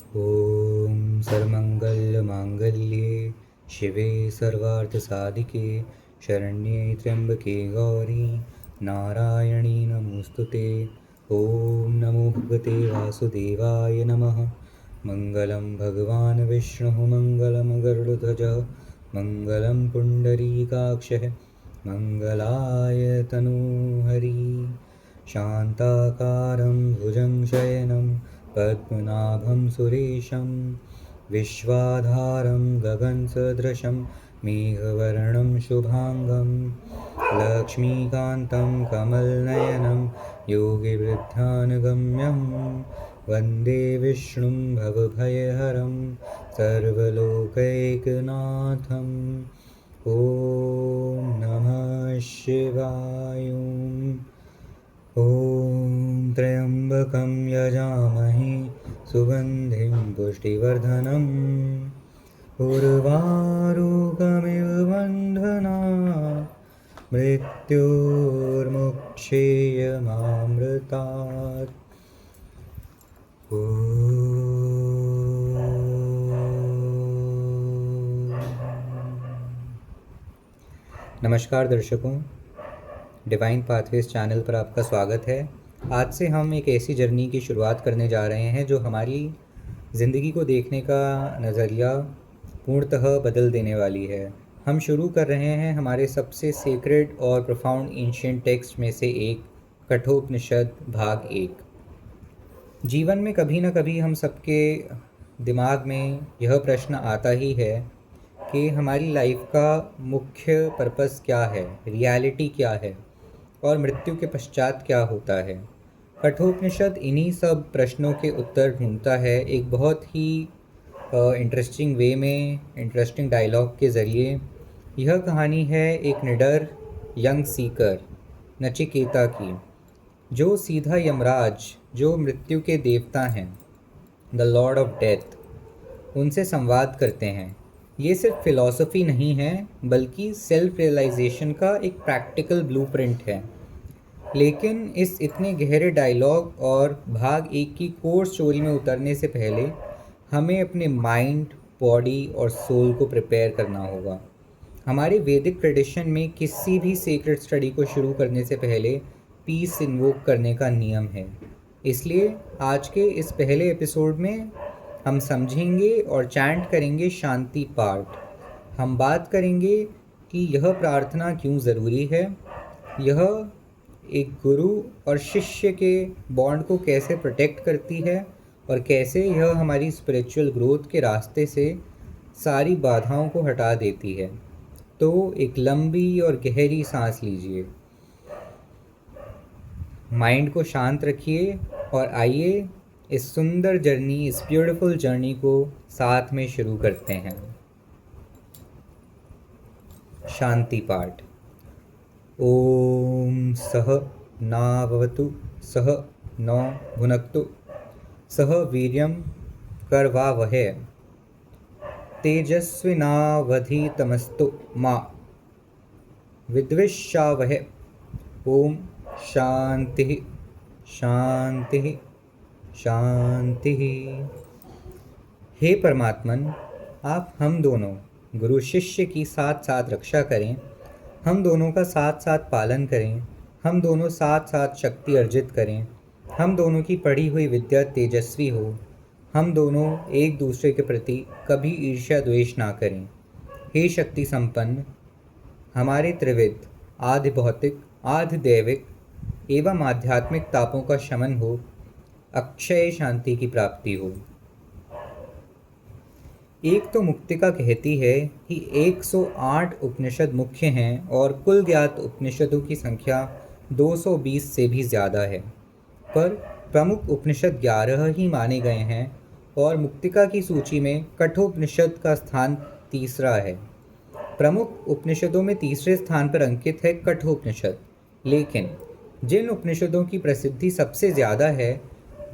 ॐ सर्वमङ्गलमाङ्गल्ये शिवे सर्वार्थसाधिके शरण्ये त्र्यम्बके गौरी नारायणी नमोऽस्तुते। ॐ नमो भगवते वासुदेवाय नमः। मङ्गलं भगवान् विष्णुः मङ्गलं गरुडध्वजः मङ्गलं पुण्डरीकाक्षः मङ्गलाय तनूहरि। शान्ताकारं भुजङ्गशयनं पद्मनाभं सुरेशं विश्वाधारं गगनसदृशं मेघवर्णं शुभाङ्गं लक्ष्मीकान्तं कमलनयनं योगिवृद्धानुगम्यं वन्दे विष्णुं भवभयहरं सर्वलोकैकनाथम्। ॐ नमः शिवाय। ॐ त्र्यम्बकं यजामहे सुगन्धिं पुष्टिवर्धनम् उर्वारुकमिव बन्धनात् मृत्योर्मुक्षीयमामृतात्। नमस्कार दर्शकों, डिवाइन पाथवेज चैनल पर आपका स्वागत है। आज से हम एक ऐसी जर्नी की शुरुआत करने जा रहे हैं जो हमारी ज़िंदगी को देखने का नज़रिया पूर्णतः बदल देने वाली है। हम शुरू कर रहे हैं हमारे सबसे सीक्रेट और प्रोफाउंड एंशिएंट टेक्स्ट में से एक, कठोपनिषद भाग 1। जीवन में कभी न कभी हम सबके दिमाग में यह प्रश्न आता ही है कि हमारी लाइफ का मुख्य पर्पस क्या है, रियलिटी क्या है और मृत्यु के पश्चात क्या होता है। कठोपनिषद इन्हीं सब प्रश्नों के उत्तर ढूंढता है एक बहुत ही इंटरेस्टिंग वे में, इंटरेस्टिंग डायलॉग के ज़रिए। यह कहानी है एक निडर यंग सीकर नचिकेता की, जो सीधा यमराज, जो मृत्यु के देवता हैं, द लॉर्ड ऑफ डेथ, उनसे संवाद करते हैं। ये सिर्फ फिलॉसफी नहीं है बल्कि सेल्फ रियलाइजेशन का एक प्रैक्टिकल ब्लूप्रिंट है। लेकिन इस इतने गहरे डायलॉग और भाग 1 की कोर स्टोरी में उतरने से पहले हमें अपने माइंड, बॉडी और सोल को प्रिपेयर करना होगा। हमारे वैदिक ट्रेडिशन में किसी भी सीक्रेट स्टडी को शुरू करने से पहले पीस इन्वोक करने का नियम है। इसलिए आज के इस पहले एपिसोड में हम समझेंगे और चैंट करेंगे शांति पाठ। हम बात करेंगे कि यह प्रार्थना क्यों ज़रूरी है, यह एक गुरु और शिष्य के बॉन्ड को कैसे प्रोटेक्ट करती है और कैसे यह हमारी स्पिरिचुअल ग्रोथ के रास्ते से सारी बाधाओं को हटा देती है। तो एक लंबी और गहरी सांस लीजिए, माइंड को शांत रखिए और आइए इस सुंदर जर्नी, इस ब्यूटीफुल जर्नी को साथ में शुरू करते हैं। शांति पाठ। ओम सह नाववतु सह नौ भुनक्तु सह वीर्यं करवावहै तेजस्विनावधीतमस्तु मा विद्विषावहै। ओम शांति शांति शांति। हे परमात्मन, आप हम दोनों गुरु शिष्य की साथ साथ रक्षा करें, हम दोनों का साथ साथ पालन करें, हम दोनों साथ साथ शक्ति अर्जित करें, हम दोनों की पढ़ी हुई विद्या तेजस्वी हो, हम दोनों एक दूसरे के प्रति कभी ईर्ष्या द्वेष ना करें। हे शक्ति संपन्न, हमारे त्रिविध आधि भौतिक, आधि दैविक एवं आध्यात्मिक तापों का शमन हो, अक्षय शांति की प्राप्ति हो। एक तो मुक्तिका कहती है कि 108 उपनिषद मुख्य हैं और कुल ज्ञात उपनिषदों की संख्या 220 से भी ज़्यादा है, पर प्रमुख उपनिषद 11 ही माने गए हैं और मुक्तिका की सूची में कठोपनिषद का स्थान तीसरा है। प्रमुख उपनिषदों में तीसरे स्थान पर अंकित है कठोपनिषद। लेकिन जिन उपनिषदों की प्रसिद्धि सबसे ज़्यादा है,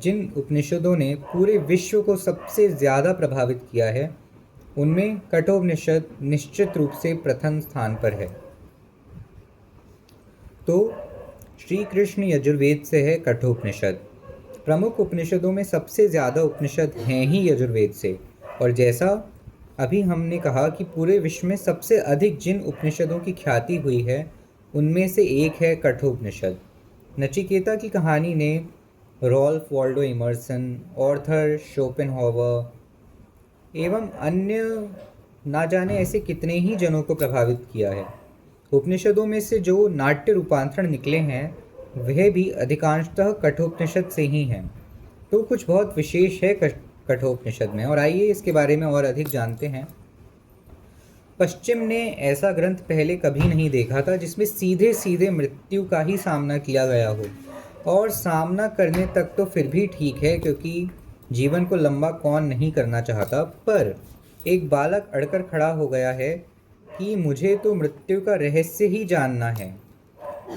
जिन उपनिषदों ने पूरे विश्व को सबसे ज़्यादा प्रभावित किया है, उनमें कठोपनिषद निश्चित रूप से प्रथम स्थान पर है। तो श्री कृष्ण यजुर्वेद से है कठोपनिषद। प्रमुख उपनिषदों में सबसे ज़्यादा उपनिषद हैं ही यजुर्वेद से। और जैसा अभी हमने कहा कि पूरे विश्व में सबसे अधिक जिन उपनिषदों की ख्याति हुई है उनमें से एक है कठोपनिषद। नचिकेता की कहानी ने Ralph Waldo Emerson, Arthur Schopenhauer एवं अन्य ना जाने ऐसे कितने ही जनों को प्रभावित किया है। उपनिषदों में से जो नाट्य रूपांतरण निकले हैं वह भी अधिकांशतः कठोपनिषद से ही हैं। तो कुछ बहुत विशेष है कठोपनिषद में, और आइए इसके बारे में और अधिक जानते हैं। पश्चिम ने ऐसा ग्रंथ पहले कभी नहीं देखा था जिसमें सीधे सीधे मृत्यु का ही सामना किया गया हो, और सामना करने तक तो फिर भी ठीक है, क्योंकि जीवन को लंबा कौन नहीं करना चाहता। पर एक बालक अड़कर खड़ा हो गया है कि मुझे तो मृत्यु का रहस्य ही जानना है।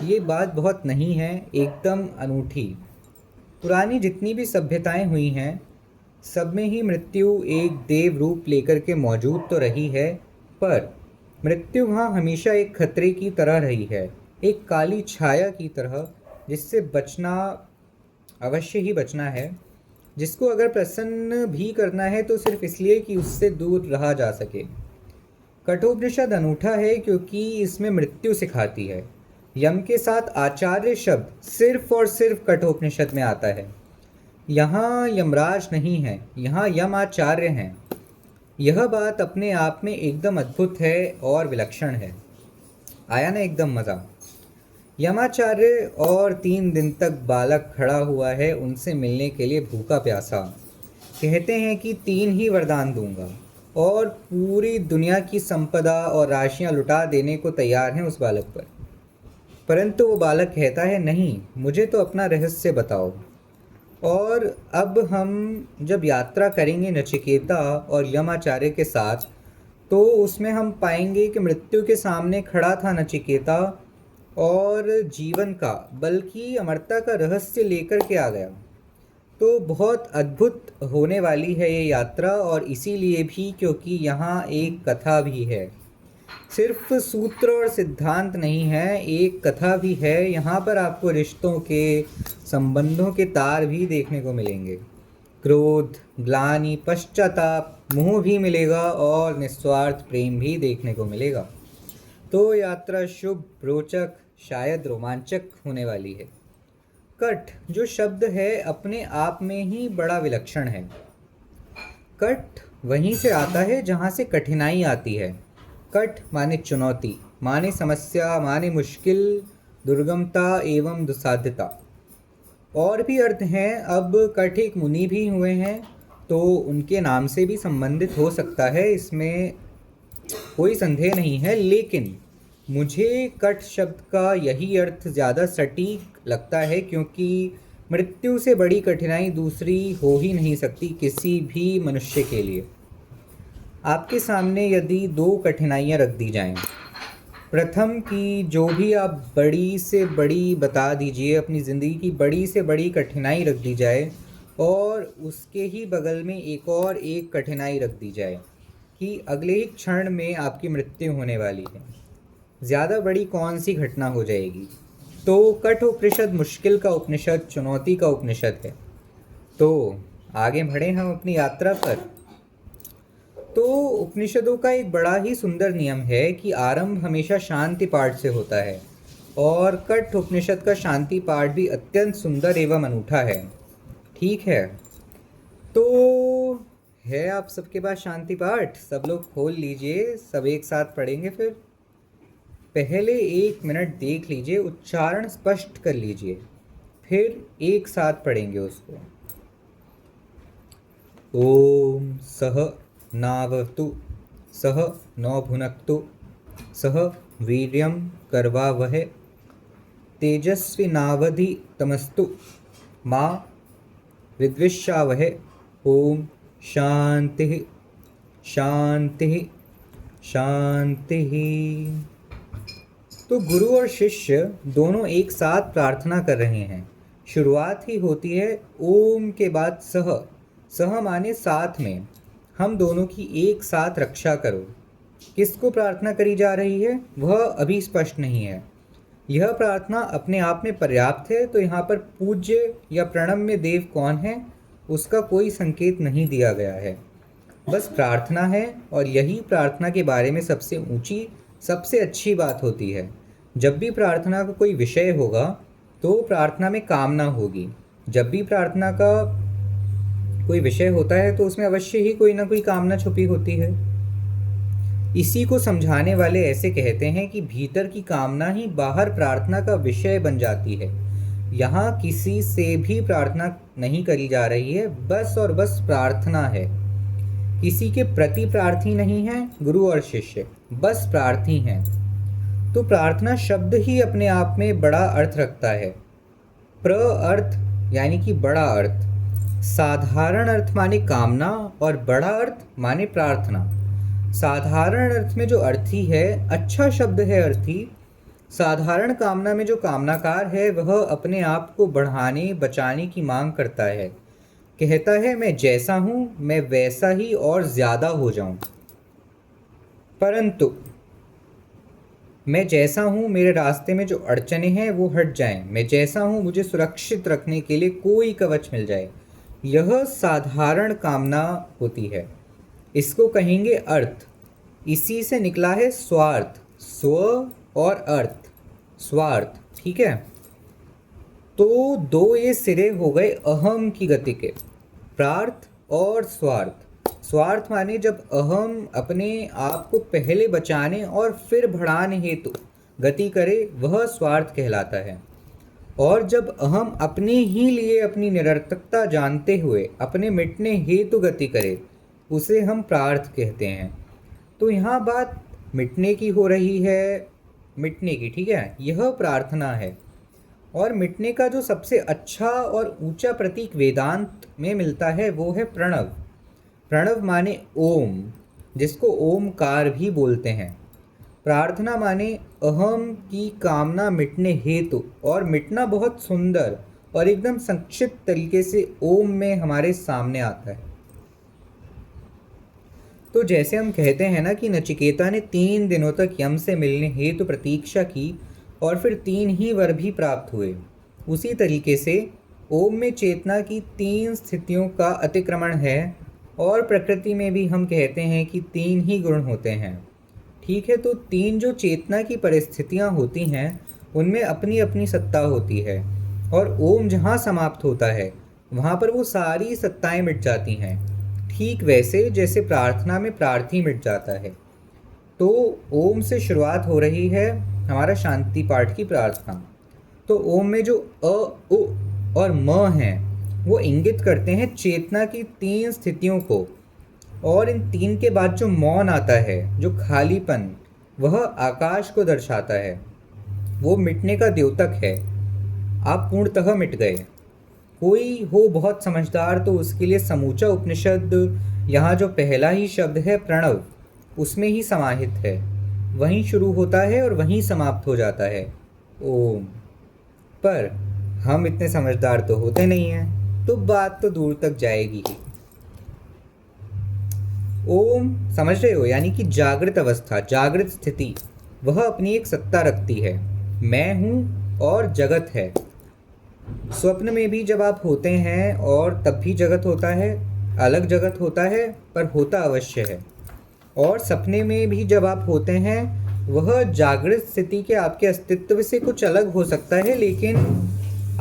ये बात बहुत नहीं है, एकदम अनूठी। पुरानी जितनी भी सभ्यताएं हुई हैं सब में ही मृत्यु एक देव रूप लेकर के मौजूद तो रही है, पर मृत्यु वहाँ हमेशा एक खतरे की तरह रही है, एक काली छाया की तरह, जिससे बचना अवश्य ही बचना है, जिसको अगर प्रसन्न भी करना है तो सिर्फ इसलिए कि उससे दूर रहा जा सके। कठोपनिषद अनूठा है क्योंकि इसमें मृत्यु सिखाती है। यम के साथ आचार्य शब्द सिर्फ और सिर्फ कठोपनिषद में आता है। यहाँ यमराज नहीं है, यहाँ यम आचार्य हैं। यह बात अपने आप में एकदम अद्भुत है और विलक्षण है। आया ना एकदम मज़ा। यमाचार्य और 3 दिन तक बालक खड़ा हुआ है उनसे मिलने के लिए भूखा प्यासा। कहते हैं कि 3 ही वरदान दूंगा, और पूरी दुनिया की संपदा और राशियां लुटा देने को तैयार हैं उस बालक पर। परंतु वो बालक कहता है, नहीं, मुझे तो अपना रहस्य बताओ। और अब हम जब यात्रा करेंगे नचिकेता और यमाचार्य के साथ, तो उसमें हम पाएंगे कि मृत्यु के सामने खड़ा था नचिकेता, और जीवन का बल्कि अमरता का रहस्य लेकर के आ गया। तो बहुत अद्भुत होने वाली है ये यात्रा, और इसीलिए भी क्योंकि यहाँ एक कथा भी है। सिर्फ सूत्र और सिद्धांत नहीं है, एक कथा भी है। यहाँ पर आपको रिश्तों के, संबंधों के तार भी देखने को मिलेंगे। क्रोध, ग्लानि, पश्चाताप, मोह भी मिलेगा, और निस्वार्थ प्रेम भी देखने को मिलेगा। तो यात्रा शुभ, रोचक, शायद रोमांचक होने वाली है। कठ जो शब्द है अपने आप में ही बड़ा विलक्षण है। कठ वहीं से आता है जहाँ से कठिनाई आती है। कठ माने चुनौती, माने समस्या, माने मुश्किल, दुर्गमता एवं दुस्साध्यता। और भी अर्थ हैं। अब कठ एक मुनि भी हुए हैं, तो उनके नाम से भी संबंधित हो सकता है, इसमें कोई संदेह नहीं है। लेकिन मुझे कठ शब्द का यही अर्थ ज़्यादा सटीक लगता है, क्योंकि मृत्यु से बड़ी कठिनाई दूसरी हो ही नहीं सकती किसी भी मनुष्य के लिए। आपके सामने यदि 2 कठिनाइयाँ रख दी जाएं, प्रथम की जो भी आप बड़ी से बड़ी बता दीजिए, अपनी ज़िंदगी की बड़ी से बड़ी कठिनाई रख दी जाए, और उसके ही बगल में एक और एक कठिनाई रख दी जाए कि अगले ही क्षण में आपकी मृत्यु होने वाली है। ज़्यादा बड़ी कौन सी घटना हो जाएगी? तो कठोपनिषद मुश्किल का उपनिषद, चुनौती का उपनिषद है। तो आगे बढ़े हम अपनी यात्रा पर। तो उपनिषदों का एक बड़ा ही सुंदर नियम है कि आरंभ हमेशा शांति पाठ से होता है, और कठ उपनिषद का शांति पाठ भी अत्यंत सुंदर एवं अनूठा है। ठीक है, तो है आप सबके पास शांति पाठ? सब लोग खोल लीजिए, सब एक साथ पढ़ेंगे। फिर पहले 1 मिनट देख लीजिए, उच्चारण स्पष्ट कर लीजिए, फिर एक साथ पढ़ेंगे उसको। ओम सह नावतु सह नौ भुनक्तु सह वीर्यं करवावहै तेजस्विनावधीतमस्तु मां विद्विषावहै। ओम शांति शांति शांति। तो गुरु और शिष्य दोनों एक साथ प्रार्थना कर रहे हैं। शुरुआत ही होती है ओम के बाद सह। सह माने साथ में, हम दोनों की एक साथ रक्षा करो। किसको प्रार्थना करी जा रही है वह अभी स्पष्ट नहीं है। यह प्रार्थना अपने आप में पर्याप्त है। तो यहाँ पर पूज्य या प्रणम्य देव कौन है उसका कोई संकेत नहीं दिया गया है, बस प्रार्थना है। और यही प्रार्थना के बारे में सबसे ऊंची, सबसे अच्छी बात होती है। जब भी प्रार्थना का कोई विषय होगा तो प्रार्थना में कामना होगी। जब भी प्रार्थना का कोई विषय होता है तो उसमें अवश्य ही कोई ना कोई कामना छुपी होती है। इसी को समझाने वाले ऐसे कहते हैं कि भीतर की कामना ही बाहर प्रार्थना का विषय बन जाती है। यहाँ किसी से भी प्रार्थना नहीं करी जा रही है, बस और बस प्रार्थना है। किसी के प्रति प्रार्थी नहीं है, गुरु और शिष्य बस प्रार्थी हैं। तो प्रार्थना शब्द ही अपने आप में बड़ा अर्थ रखता है। प्र अर्थ यानी कि बड़ा अर्थ, साधारण अर्थ माने कामना और बड़ा अर्थ माने प्रार्थना। साधारण अर्थ में जो अर्थी है, अच्छा शब्द है अर्थी। साधारण कामना में जो कामनाकार है वह अपने आप को बढ़ाने बचाने की मांग करता है। कहता है मैं जैसा हूँ मैं वैसा ही और ज़्यादा हो जाऊँ, परंतु मैं जैसा हूँ मेरे रास्ते में जो अड़चने हैं वो हट जाएं। मैं जैसा हूँ मुझे सुरक्षित रखने के लिए कोई कवच मिल जाए। यह साधारण कामना होती है। इसको कहेंगे अर्थ। इसी से निकला है स्वार्थ, स्व और अर्थ, स्वार्थ। ठीक है, तो दो ये सिरे हो गए अहम की गति के, प्रार्थ और स्वार्थ। स्वार्थ माने जब अहम अपने आप को पहले बचाने और फिर बढ़ाने हेतु गति करे वह स्वार्थ कहलाता है। और जब अहम अपने ही लिए अपनी निरर्थकता जानते हुए अपने मिटने हेतु गति करे उसे हम प्रार्थ कहते हैं। तो यहाँ बात मिटने की हो रही है, मिटने की, ठीक है, यह प्रार्थना है। और मिटने का जो सबसे अच्छा और ऊंचा प्रतीक वेदांत में मिलता है वो है प्रणव। प्रणव माने ओम, जिसको ओमकार भी बोलते हैं। प्रार्थना माने अहम की कामना मिटने हेतु, और मिटना बहुत सुंदर और एकदम संक्षिप्त तरीके से ओम में हमारे सामने आता है। तो जैसे हम कहते हैं ना कि नचिकेता ने 3 दिनों तक यम से मिलने हेतु प्रतीक्षा की और फिर 3 ही वर भी प्राप्त हुए, उसी तरीके से ओम में चेतना की 3 स्थितियों का अतिक्रमण है। और प्रकृति में भी हम कहते हैं कि 3 ही गुण होते हैं। ठीक है, तो 3 जो चेतना की परिस्थितियां होती हैं उनमें अपनी अपनी सत्ता होती है, और ओम जहाँ समाप्त होता है वहाँ पर वो सारी सत्ताएं मिट जाती हैं। ठीक वैसे जैसे प्रार्थना में प्रार्थी मिट जाता है। तो ओम से शुरुआत हो रही है हमारा शांति पाठ की प्रार्थना। तो ओम में जो अ, उ और म हैं वो इंगित करते हैं चेतना की 3 स्थितियों को। और इन 3 के बाद जो मौन आता है, जो खालीपन, वह आकाश को दर्शाता है। वो मिटने का द्योतक है। आप पूर्णतः मिट गए। कोई हो बहुत समझदार तो उसके लिए समूचा उपनिषद यहाँ जो पहला ही शब्द है प्रणव, उसमें ही समाहित है। वहीं शुरू होता है और वहीं समाप्त हो जाता है, ओम। पर हम इतने समझदार तो होते नहीं हैं, तो बात तो दूर तक जाएगी ही। ओम समझ रहे हो, यानी कि जागृत अवस्था, जागृत स्थिति, वह अपनी एक सत्ता रखती है। मैं हूँ और जगत है। स्वप्न में भी जब आप होते हैं और तब भी जगत होता है, अलग जगत होता है पर होता अवश्य है। और सपने में भी जब आप होते हैं वह जागृत स्थिति के आपके अस्तित्व से कुछ अलग हो सकता है, लेकिन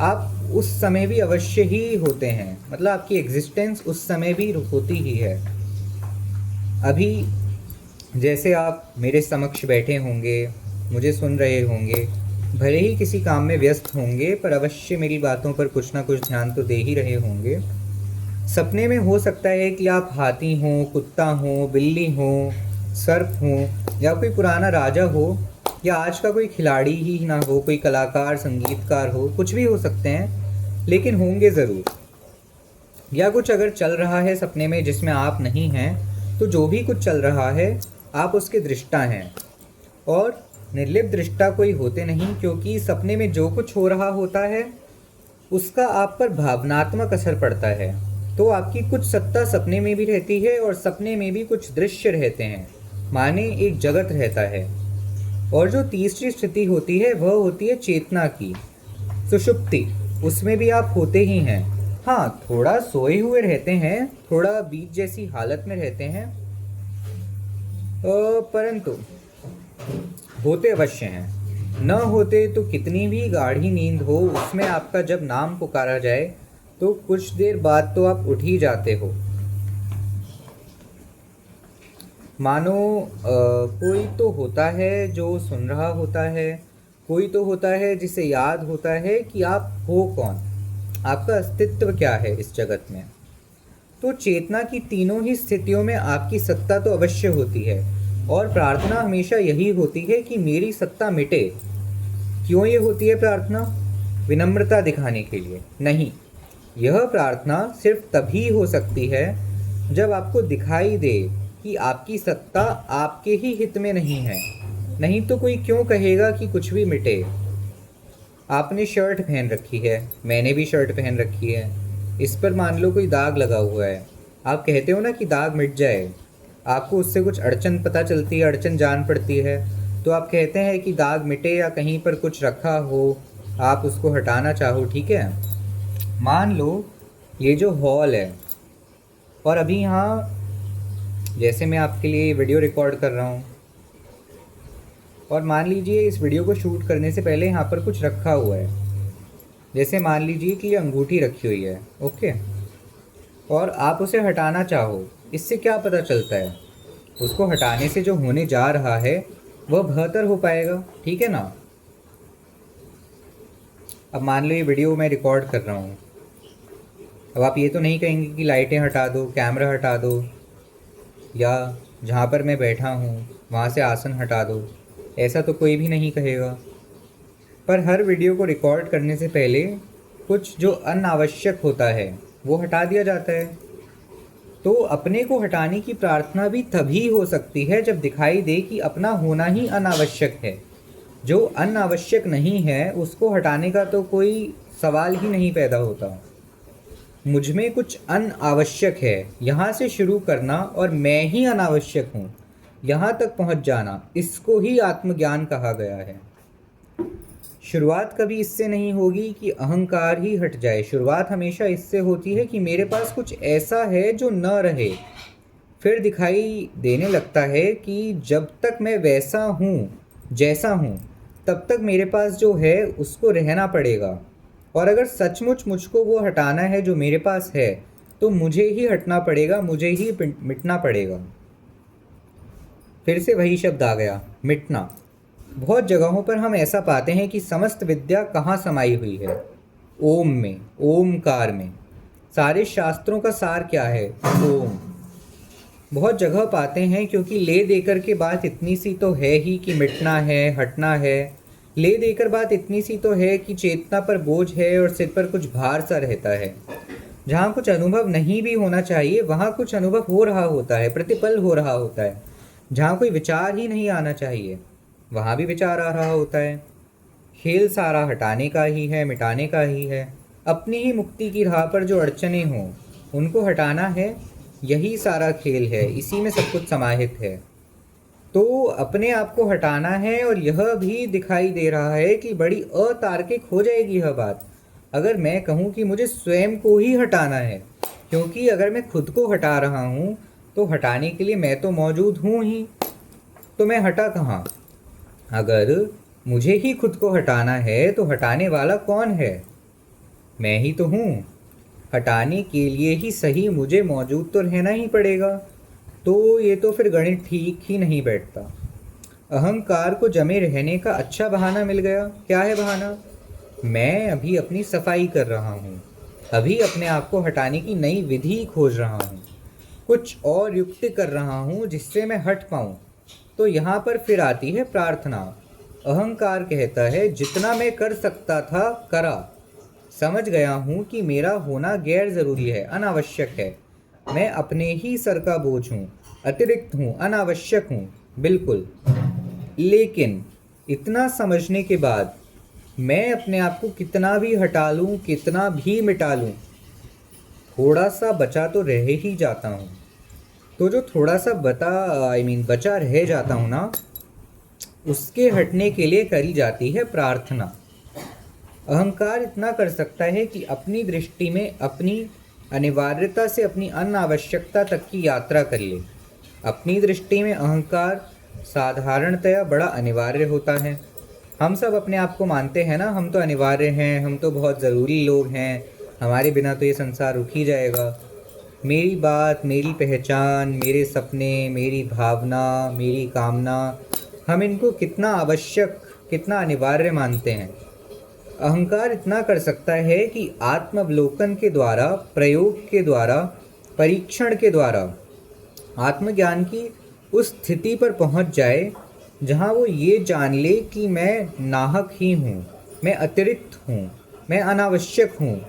आप उस समय भी अवश्य ही होते हैं। मतलब आपकी एग्जिस्टेंस उस समय भी होती ही है। अभी जैसे आप मेरे समक्ष बैठे होंगे, मुझे सुन रहे होंगे, भले ही किसी काम में व्यस्त होंगे पर अवश्य मेरी बातों पर कुछ ना कुछ ध्यान तो दे ही रहे होंगे। सपने में हो सकता है कि आप हाथी हों, कुत्ता हो, बिल्ली हो, सर्प हो, या कोई पुराना राजा हो, या आज का कोई खिलाड़ी ही ना हो, कोई कलाकार, संगीतकार हो, कुछ भी हो सकते हैं, लेकिन होंगे ज़रूर। या कुछ अगर चल रहा है सपने में जिसमें आप नहीं हैं, तो जो भी कुछ चल रहा है आप उसके दृष्टा हैं। और निर्लिप्त दृष्टा कोई होते नहीं, क्योंकि सपने में जो कुछ हो रहा होता है उसका आप पर भावनात्मक असर पड़ता है। तो आपकी कुछ सत्ता सपने में भी रहती है और सपने में भी कुछ दृश्य रहते हैं, माने एक जगत रहता है। और जो तीसरी स्थिति होती है वह होती है चेतना की, सुषुप्ति। उसमें भी आप होते ही हैं। हाँ, थोड़ा सोए हुए रहते हैं, थोड़ा बीच जैसी हालत में रहते हैं, परंतु होते अवश्य हैं। न होते तो कितनी भी गाढ़ी नींद हो, उसमें आपका जब नाम पुकारा जाए तो कुछ देर बाद तो आप उठ ही जाते हो। मानो कोई तो होता है जो सुन रहा होता है, कोई तो होता है जिसे याद होता है कि आप हो कौन, आपका अस्तित्व क्या है इस जगत में। तो चेतना की तीनों ही स्थितियों में आपकी सत्ता तो अवश्य होती है, और प्रार्थना हमेशा यही होती है कि मेरी सत्ता मिटे। क्यों ये होती है प्रार्थना? विनम्रता दिखाने के लिए नहीं। यह प्रार्थना सिर्फ तभी हो सकती है जब आपको दिखाई दे कि आपकी सत्ता आपके ही हित में नहीं है। नहीं तो कोई क्यों कहेगा कि कुछ भी मिटे। आपने शर्ट पहन रखी है, मैंने भी शर्ट पहन रखी है, इस पर मान लो कोई दाग लगा हुआ है। आप कहते हो ना कि दाग मिट जाए, आपको उससे कुछ अड़चन पता चलती है, अड़चन जान पड़ती है, तो आप कहते हैं कि दाग मिटे, या कहीं पर कुछ रखा हो, आप उसको हटाना चाहो, ठीक है। मान लो ये जो हॉल है, और अभी यहाँ जैसे मैं आपके लिए वीडियो रिकॉर्ड कर रहा हूँ, और मान लीजिए इस वीडियो को शूट करने से पहले यहाँ पर कुछ रखा हुआ है। जैसे मान लीजिए कि ये अंगूठी रखी हुई है, ओके, और आप उसे हटाना चाहो। इससे क्या पता चलता है? उसको हटाने से जो होने जा रहा है वह बेहतर हो पाएगा, ठीक है ना। अब मान लो ये वीडियो मैं रिकॉर्ड कर रहा हूँ, अब आप ये तो नहीं कहेंगे कि लाइटें हटा दो, कैमरा हटा दो, या जहाँ पर मैं बैठा हूँ वहाँ से आसन हटा दो, ऐसा तो कोई भी नहीं कहेगा। पर हर वीडियो को रिकॉर्ड करने से पहले कुछ जो अनावश्यक होता है वो हटा दिया जाता है। तो अपने को हटाने की प्रार्थना भी तभी हो सकती है जब दिखाई दे कि अपना होना ही अनावश्यक है। जो अनावश्यक नहीं है उसको हटाने का तो कोई सवाल ही नहीं पैदा होता। मुझ में कुछ अनावश्यक है, यहाँ से शुरू करना और मैं ही अनावश्यक हूँ, यहाँ तक पहुँच जाना, इसको ही आत्मज्ञान कहा गया है। शुरुआत कभी इससे नहीं होगी कि अहंकार ही हट जाए। शुरुआत हमेशा इससे होती है कि मेरे पास कुछ ऐसा है जो न रहे। फिर दिखाई देने लगता है कि जब तक मैं वैसा हूँ जैसा हूँ, तब तक मेरे पास जो है उसको रहना पड़ेगा। और अगर सचमुच मुझको वो हटाना है जो मेरे पास है, तो मुझे ही हटना पड़ेगा, मुझे ही मिटना पड़ेगा। फिर से वही शब्द आ गया, मिटना। बहुत जगहों पर हम ऐसा पाते हैं कि समस्त विद्या कहाँ समाई हुई है? ओम में, ओमकार में। सारे शास्त्रों का सार क्या है? ओम। बहुत जगह पाते हैं, क्योंकि ले देकर के बात इतनी सी तो है ही कि मिटना है, हटना है। ले देकर बात इतनी सी तो है कि चेतना पर बोझ है और सिर पर कुछ भार सा रहता है। जहाँ कुछ अनुभव नहीं भी होना चाहिए वहाँ कुछ अनुभव हो रहा होता है, प्रतिपल हो रहा होता है। जहाँ कोई विचार ही नहीं आना चाहिए वहाँ भी विचार आ रहा होता है। खेल सारा हटाने का ही है, मिटाने का ही है। अपनी ही मुक्ति की राह पर जो अड़चने हों उनको हटाना है, यही सारा खेल है, इसी में सब कुछ समाहित है। तो अपने आप को हटाना है, और यह भी दिखाई दे रहा है कि बड़ी अतार्किक हो जाएगी यह बात अगर मैं कहूँ कि मुझे स्वयं को ही हटाना है। क्योंकि अगर मैं खुद को हटा रहा हूँ तो हटाने के लिए मैं तो मौजूद हूँ ही, तो मैं हटा कहाँ? अगर मुझे ही खुद को हटाना है तो हटाने वाला कौन है? मैं ही तो हूँ। हटाने के लिए ही सही मुझे मौजूद तो रहना ही पड़ेगा। तो ये तो फिर गणित ठीक ही नहीं बैठता। अहंकार को जमे रहने का अच्छा बहाना मिल गया। क्या है बहाना? मैं अभी अपनी सफाई कर रहा हूँ, अभी अपने आप को हटाने की नई विधि खोज रहा हूँ, कुछ और युक्ति कर रहा हूँ जिससे मैं हट पाऊँ। तो यहाँ पर फिर आती है प्रार्थना। अहंकार कहता है जितना मैं कर सकता था करा, समझ गया हूँ कि मेरा होना गैर ज़रूरी है, अनावश्यक है। मैं अपने ही सर का बोझ हूँ, अतिरिक्त हूँ, अनावश्यक हूँ, बिल्कुल। लेकिन इतना समझने के बाद मैं अपने आप को कितना भी हटा लूँ, कितना भी मिटा लूँ, थोड़ा सा बचा तो रह ही जाता हूँ। तो जो थोड़ा सा बचा रह जाता हूँ ना, उसके हटने के लिए करी जाती है प्रार्थना। अहंकार इतना कर सकता है कि अपनी दृष्टि में अपनी अनिवार्यता से अपनी अनावश्यकता तक की यात्रा कर ले। अपनी दृष्टि में अहंकार साधारणतया बड़ा अनिवार्य होता है। हम सब अपने आप को मानते हैं ना, हम तो अनिवार्य हैं, हम तो बहुत ज़रूरी लोग हैं, हमारे बिना तो ये संसार रुक ही जाएगा। मेरी बात, मेरी पहचान, मेरे सपने, मेरी भावना, मेरी कामना, हम इनको कितना आवश्यक, कितना अनिवार्य मानते हैं। अहंकार इतना कर सकता है कि आत्मावलोकन के द्वारा, प्रयोग के द्वारा, परीक्षण के द्वारा आत्मज्ञान की उस स्थिति पर पहुंच जाए जहां वो ये जान ले कि मैं नाहक ही हूँ, मैं अतिरिक्त हूँ, मैं अनावश्यक हूँ।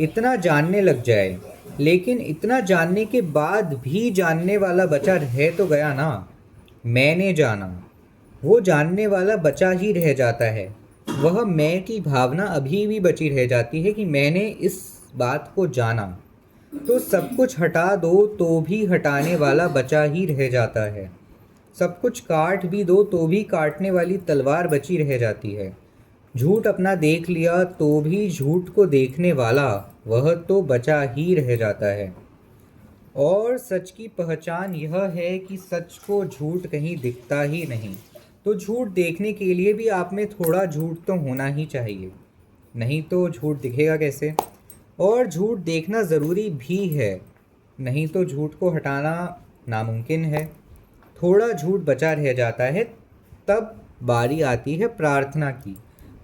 इतना जानने लग जाए। लेकिन इतना जानने के बाद भी जानने वाला बचा रह तो गया ना, मैंने जाना। वो जानने वाला बचा ही रह जाता है। वह मैं की भावना अभी भी बची रह जाती है कि मैंने इस बात को जाना। तो सब कुछ हटा दो तो भी हटाने वाला बचा ही रह जाता है। सब कुछ काट भी दो तो भी काटने वाली तलवार बची रह जाती है। झूठ अपना देख लिया तो भी झूठ को देखने वाला वह तो बचा ही रह जाता है। और सच की पहचान यह है कि सच को झूठ कहीं दिखता ही नहीं। तो झूठ देखने के लिए भी आप में थोड़ा झूठ तो होना ही चाहिए, नहीं तो झूठ दिखेगा कैसे। और झूठ देखना ज़रूरी भी है, नहीं तो झूठ को हटाना नामुमकिन है। थोड़ा झूठ बचा रह जाता है, तब बारी आती है प्रार्थना की।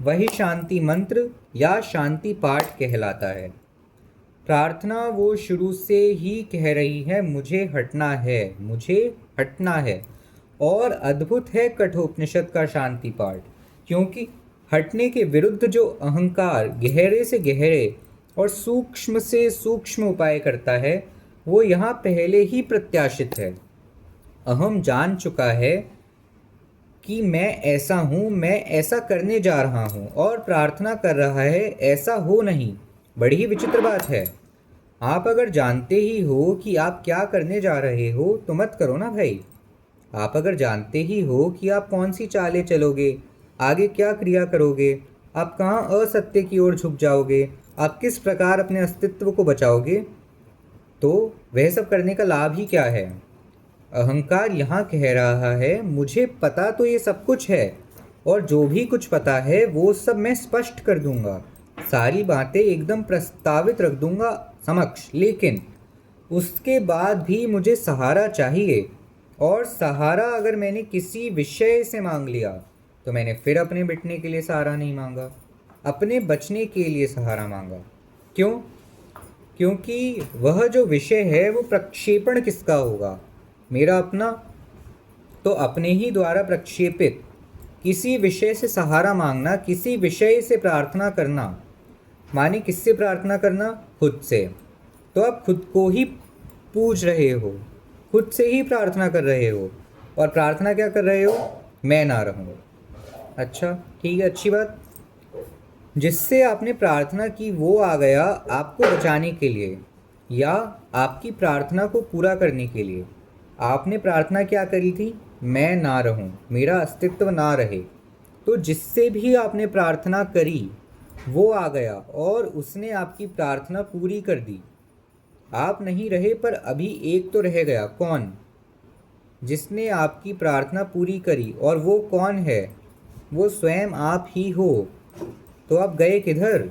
वही शांति मंत्र या शांति पाठ कहलाता है। प्रार्थना वो शुरू से ही कह रही है, मुझे हटना है, मुझे हटना है। और अद्भुत है कठोपनिषद का शांति पाठ, क्योंकि हटने के विरुद्ध जो अहंकार गहरे से गहरे और सूक्ष्म से सूक्ष्म उपाय करता है, वो यहाँ पहले ही प्रत्याशित है। अहम जान चुका है कि मैं ऐसा हूँ, मैं ऐसा करने जा रहा हूँ, और प्रार्थना कर रहा है ऐसा हो नहीं। बड़ी ही विचित्र बात है। आप अगर जानते ही हो कि आप क्या करने जा रहे हो तो मत करो ना भाई। आप अगर जानते ही हो कि आप कौन सी चालें चलोगे, आगे क्या क्रिया करोगे, आप कहाँ असत्य की ओर झुक जाओगे, आप किस प्रकार अपने अस्तित्व को बचाओगे, तो वह सब करने का लाभ ही क्या है। अहंकार यहाँ कह रहा है, मुझे पता तो ये सब कुछ है, और जो भी कुछ पता है वो सब मैं स्पष्ट कर दूंगा, सारी बातें एकदम प्रस्तावित रख दूंगा समक्ष। लेकिन उसके बाद भी मुझे सहारा चाहिए। और सहारा अगर मैंने किसी विषय से मांग लिया तो मैंने फिर अपने मिटने के लिए सहारा नहीं मांगा, अपने बचने के लिए सहारा मांगा। क्यों? क्योंकि वह जो विषय है वो प्रक्षेपण किसका होगा, मेरा अपना। तो अपने ही द्वारा प्रक्षेपित किसी विषय से सहारा मांगना, किसी विषय से प्रार्थना करना, माने किससे प्रार्थना करना? खुद से। तो आप खुद को ही पूछ रहे हो, खुद से ही प्रार्थना कर रहे हो। और प्रार्थना क्या कर रहे हो? मैं ना रहूं। अच्छा ठीक है, अच्छी बात। जिससे आपने प्रार्थना की वो आ गया आपको बचाने के लिए या आपकी प्रार्थना को पूरा करने के लिए। आपने प्रार्थना क्या करी थी? मैं ना रहूं, मेरा अस्तित्व ना रहे। तो जिससे भी आपने प्रार्थना करी वो आ गया और उसने आपकी प्रार्थना पूरी कर दी। आप नहीं रहे पर अभी एक तो रह गया। कौन? जिसने आपकी प्रार्थना पूरी करी। और वो कौन है? वो स्वयं आप ही हो। तो आप गए किधर?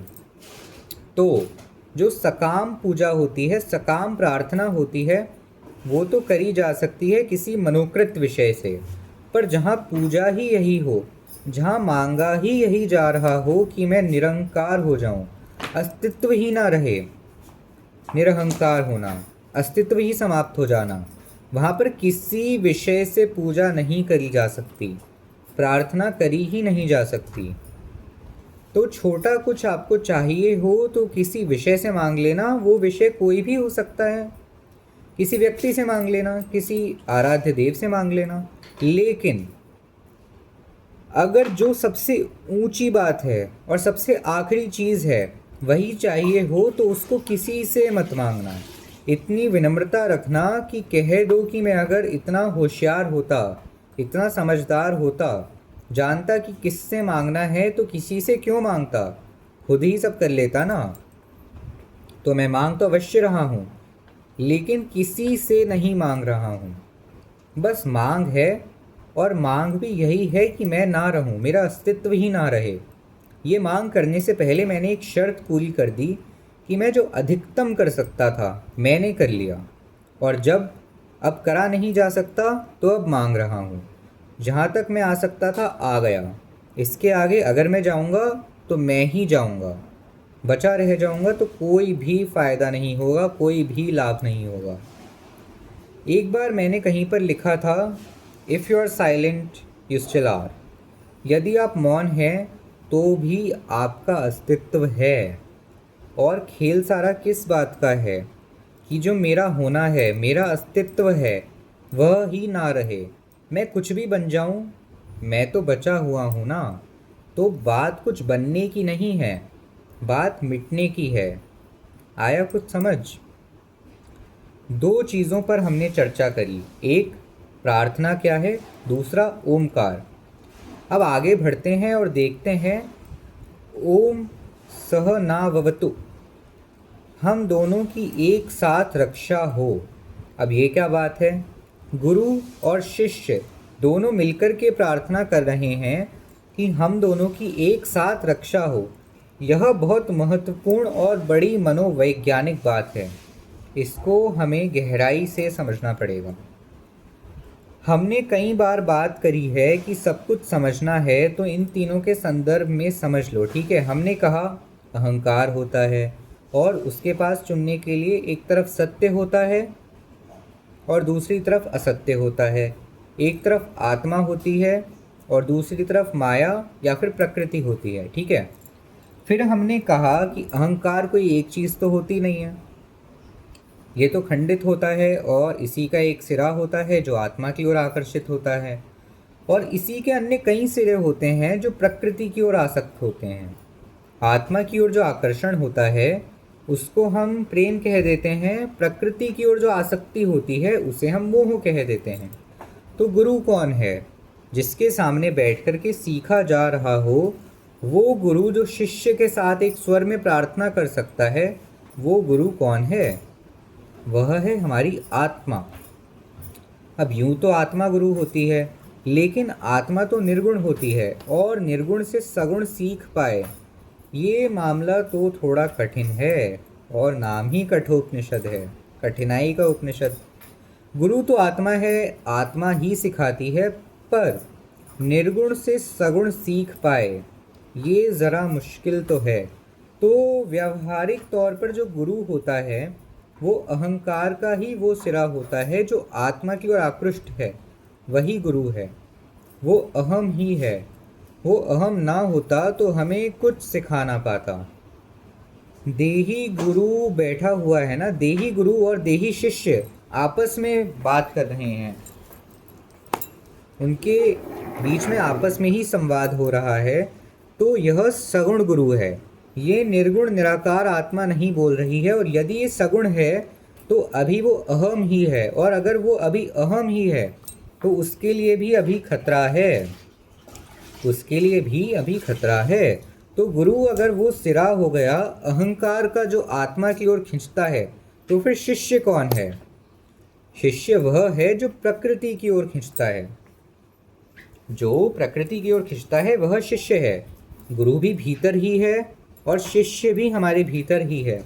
तो जो सकाम पूजा होती है, सकाम प्रार्थना होती है, वो तो करी जा सकती है किसी मनोकृत विषय से। पर जहाँ पूजा ही यही हो, जहाँ मांगा ही यही जा रहा हो कि मैं निरंकार हो जाऊं, अस्तित्व ही ना रहे, निरहंकार होना, अस्तित्व ही समाप्त हो जाना, वहाँ पर किसी विषय से पूजा नहीं करी जा सकती, प्रार्थना करी ही नहीं जा सकती। तो छोटा कुछ आपको चाहिए हो तो किसी विषय से मांग लेना। वो विषय कोई भी हो सकता है, किसी व्यक्ति से मांग लेना, किसी आराध्य देव से मांग लेना। लेकिन अगर जो सबसे ऊंची बात है और सबसे आखिरी चीज़ है वही चाहिए हो तो उसको किसी से मत मांगना। इतनी विनम्रता रखना कि कह दो कि मैं अगर इतना होशियार होता, इतना समझदार होता जानता कि किससे मांगना है तो किसी से क्यों मांगता, खुद ही सब कर लेता ना। तो मैं मांग तो अवश्य रहा हूँ, लेकिन किसी से नहीं मांग रहा हूँ। बस मांग है, और मांग भी यही है कि मैं ना रहूं, मेरा अस्तित्व ही ना रहे। ये मांग करने से पहले मैंने एक शर्त पूरी कर दी कि मैं जो अधिकतम कर सकता था मैंने कर लिया, और जब अब करा नहीं जा सकता तो अब मांग रहा हूँ। जहाँ तक मैं आ सकता था आ गया, इसके आगे अगर मैं जाऊँगा तो मैं ही जाऊँगा। बचा रह जाऊँगा तो कोई भी फ़ायदा नहीं होगा, कोई भी लाभ नहीं होगा। एक बार मैंने कहीं पर लिखा था, if you are silent you still are. यदि आप मौन हैं तो भी आपका अस्तित्व है। और खेल सारा किस बात का है कि जो मेरा होना है, मेरा अस्तित्व है, वह ही ना रहे। मैं कुछ भी बन जाऊं, मैं तो बचा हुआ हूं ना। तो बात कुछ बनने की नहीं है, बात मिटने की है। आया कुछ समझ? दो चीज़ों पर हमने चर्चा करी, एक प्रार्थना क्या है, दूसरा ओमकार। अब आगे बढ़ते हैं और देखते हैं, ओम सह नाववतु, हम दोनों की एक साथ रक्षा हो। अब ये क्या बात है? गुरु और शिष्य दोनों मिलकर के प्रार्थना कर रहे हैं कि हम दोनों की एक साथ रक्षा हो। यह बहुत महत्वपूर्ण और बड़ी मनोवैज्ञानिक बात है। इसको हमें गहराई से समझना पड़ेगा। हमने कई बार बात करी है कि सब कुछ समझना है तो इन तीनों के संदर्भ में समझ लो, ठीक है। हमने कहा अहंकार होता है और उसके पास चुनने के लिए एक तरफ सत्य होता है और दूसरी तरफ असत्य होता है। एक तरफ आत्मा होती है और दूसरी तरफ माया या फिर प्रकृति होती है, ठीक है। फिर हमने कहा कि अहंकार कोई एक चीज़ तो होती नहीं है, ये तो खंडित होता है और इसी का एक सिरा होता है जो आत्मा की ओर आकर्षित होता है, और इसी के अन्य कई सिरे होते हैं जो प्रकृति की ओर आसक्त होते हैं। आत्मा की ओर जो आकर्षण होता है उसको हम प्रेम कह देते हैं, प्रकृति की ओर जो आसक्ति होती है उसे हम मोह कह देते हैं। तो गुरु कौन है? जिसके सामने बैठ कर के सीखा जा रहा हो, वो गुरु जो शिष्य के साथ एक स्वर में प्रार्थना कर सकता है, वो गुरु कौन है? वह है हमारी आत्मा। अब यूं तो आत्मा गुरु होती है, लेकिन आत्मा तो निर्गुण होती है, और निर्गुण से सगुण सीख पाए ये मामला तो थोड़ा कठिन है, और नाम ही कठोपनिषद है, कठिनाई का उपनिषद। गुरु तो आत्मा है, आत्मा ही सिखाती है, पर निर्गुण से सगुण सीख पाए ये ज़रा मुश्किल तो है। तो व्यावहारिक तौर पर जो गुरु होता है वो अहंकार का ही वो सिरा होता है जो आत्मा की ओर आकृष्ट है, वही गुरु है। वो अहम ही है। वो अहम ना होता तो हमें कुछ सिखा ना पाता। देही गुरु बैठा हुआ है ना, देही गुरु और देही शिष्य आपस में बात कर रहे हैं, उनके बीच में आपस में ही संवाद हो रहा है। तो यह सगुण गुरु है, ये निर्गुण निराकार आत्मा नहीं बोल रही है। और यदि ये सगुण है तो अभी वो अहम ही है, और अगर वो अभी अहम ही है तो उसके लिए भी अभी खतरा है, उसके लिए भी अभी खतरा है। तो गुरु अगर वो सिरा हो गया अहंकार का जो आत्मा की ओर खींचता है, तो फिर शिष्य कौन है? शिष्य वह है जो प्रकृति की ओर खींचता है। जो प्रकृति की ओर खींचता है वह शिष्य है। गुरु भी भीतर ही है और शिष्य भी हमारे भीतर ही है।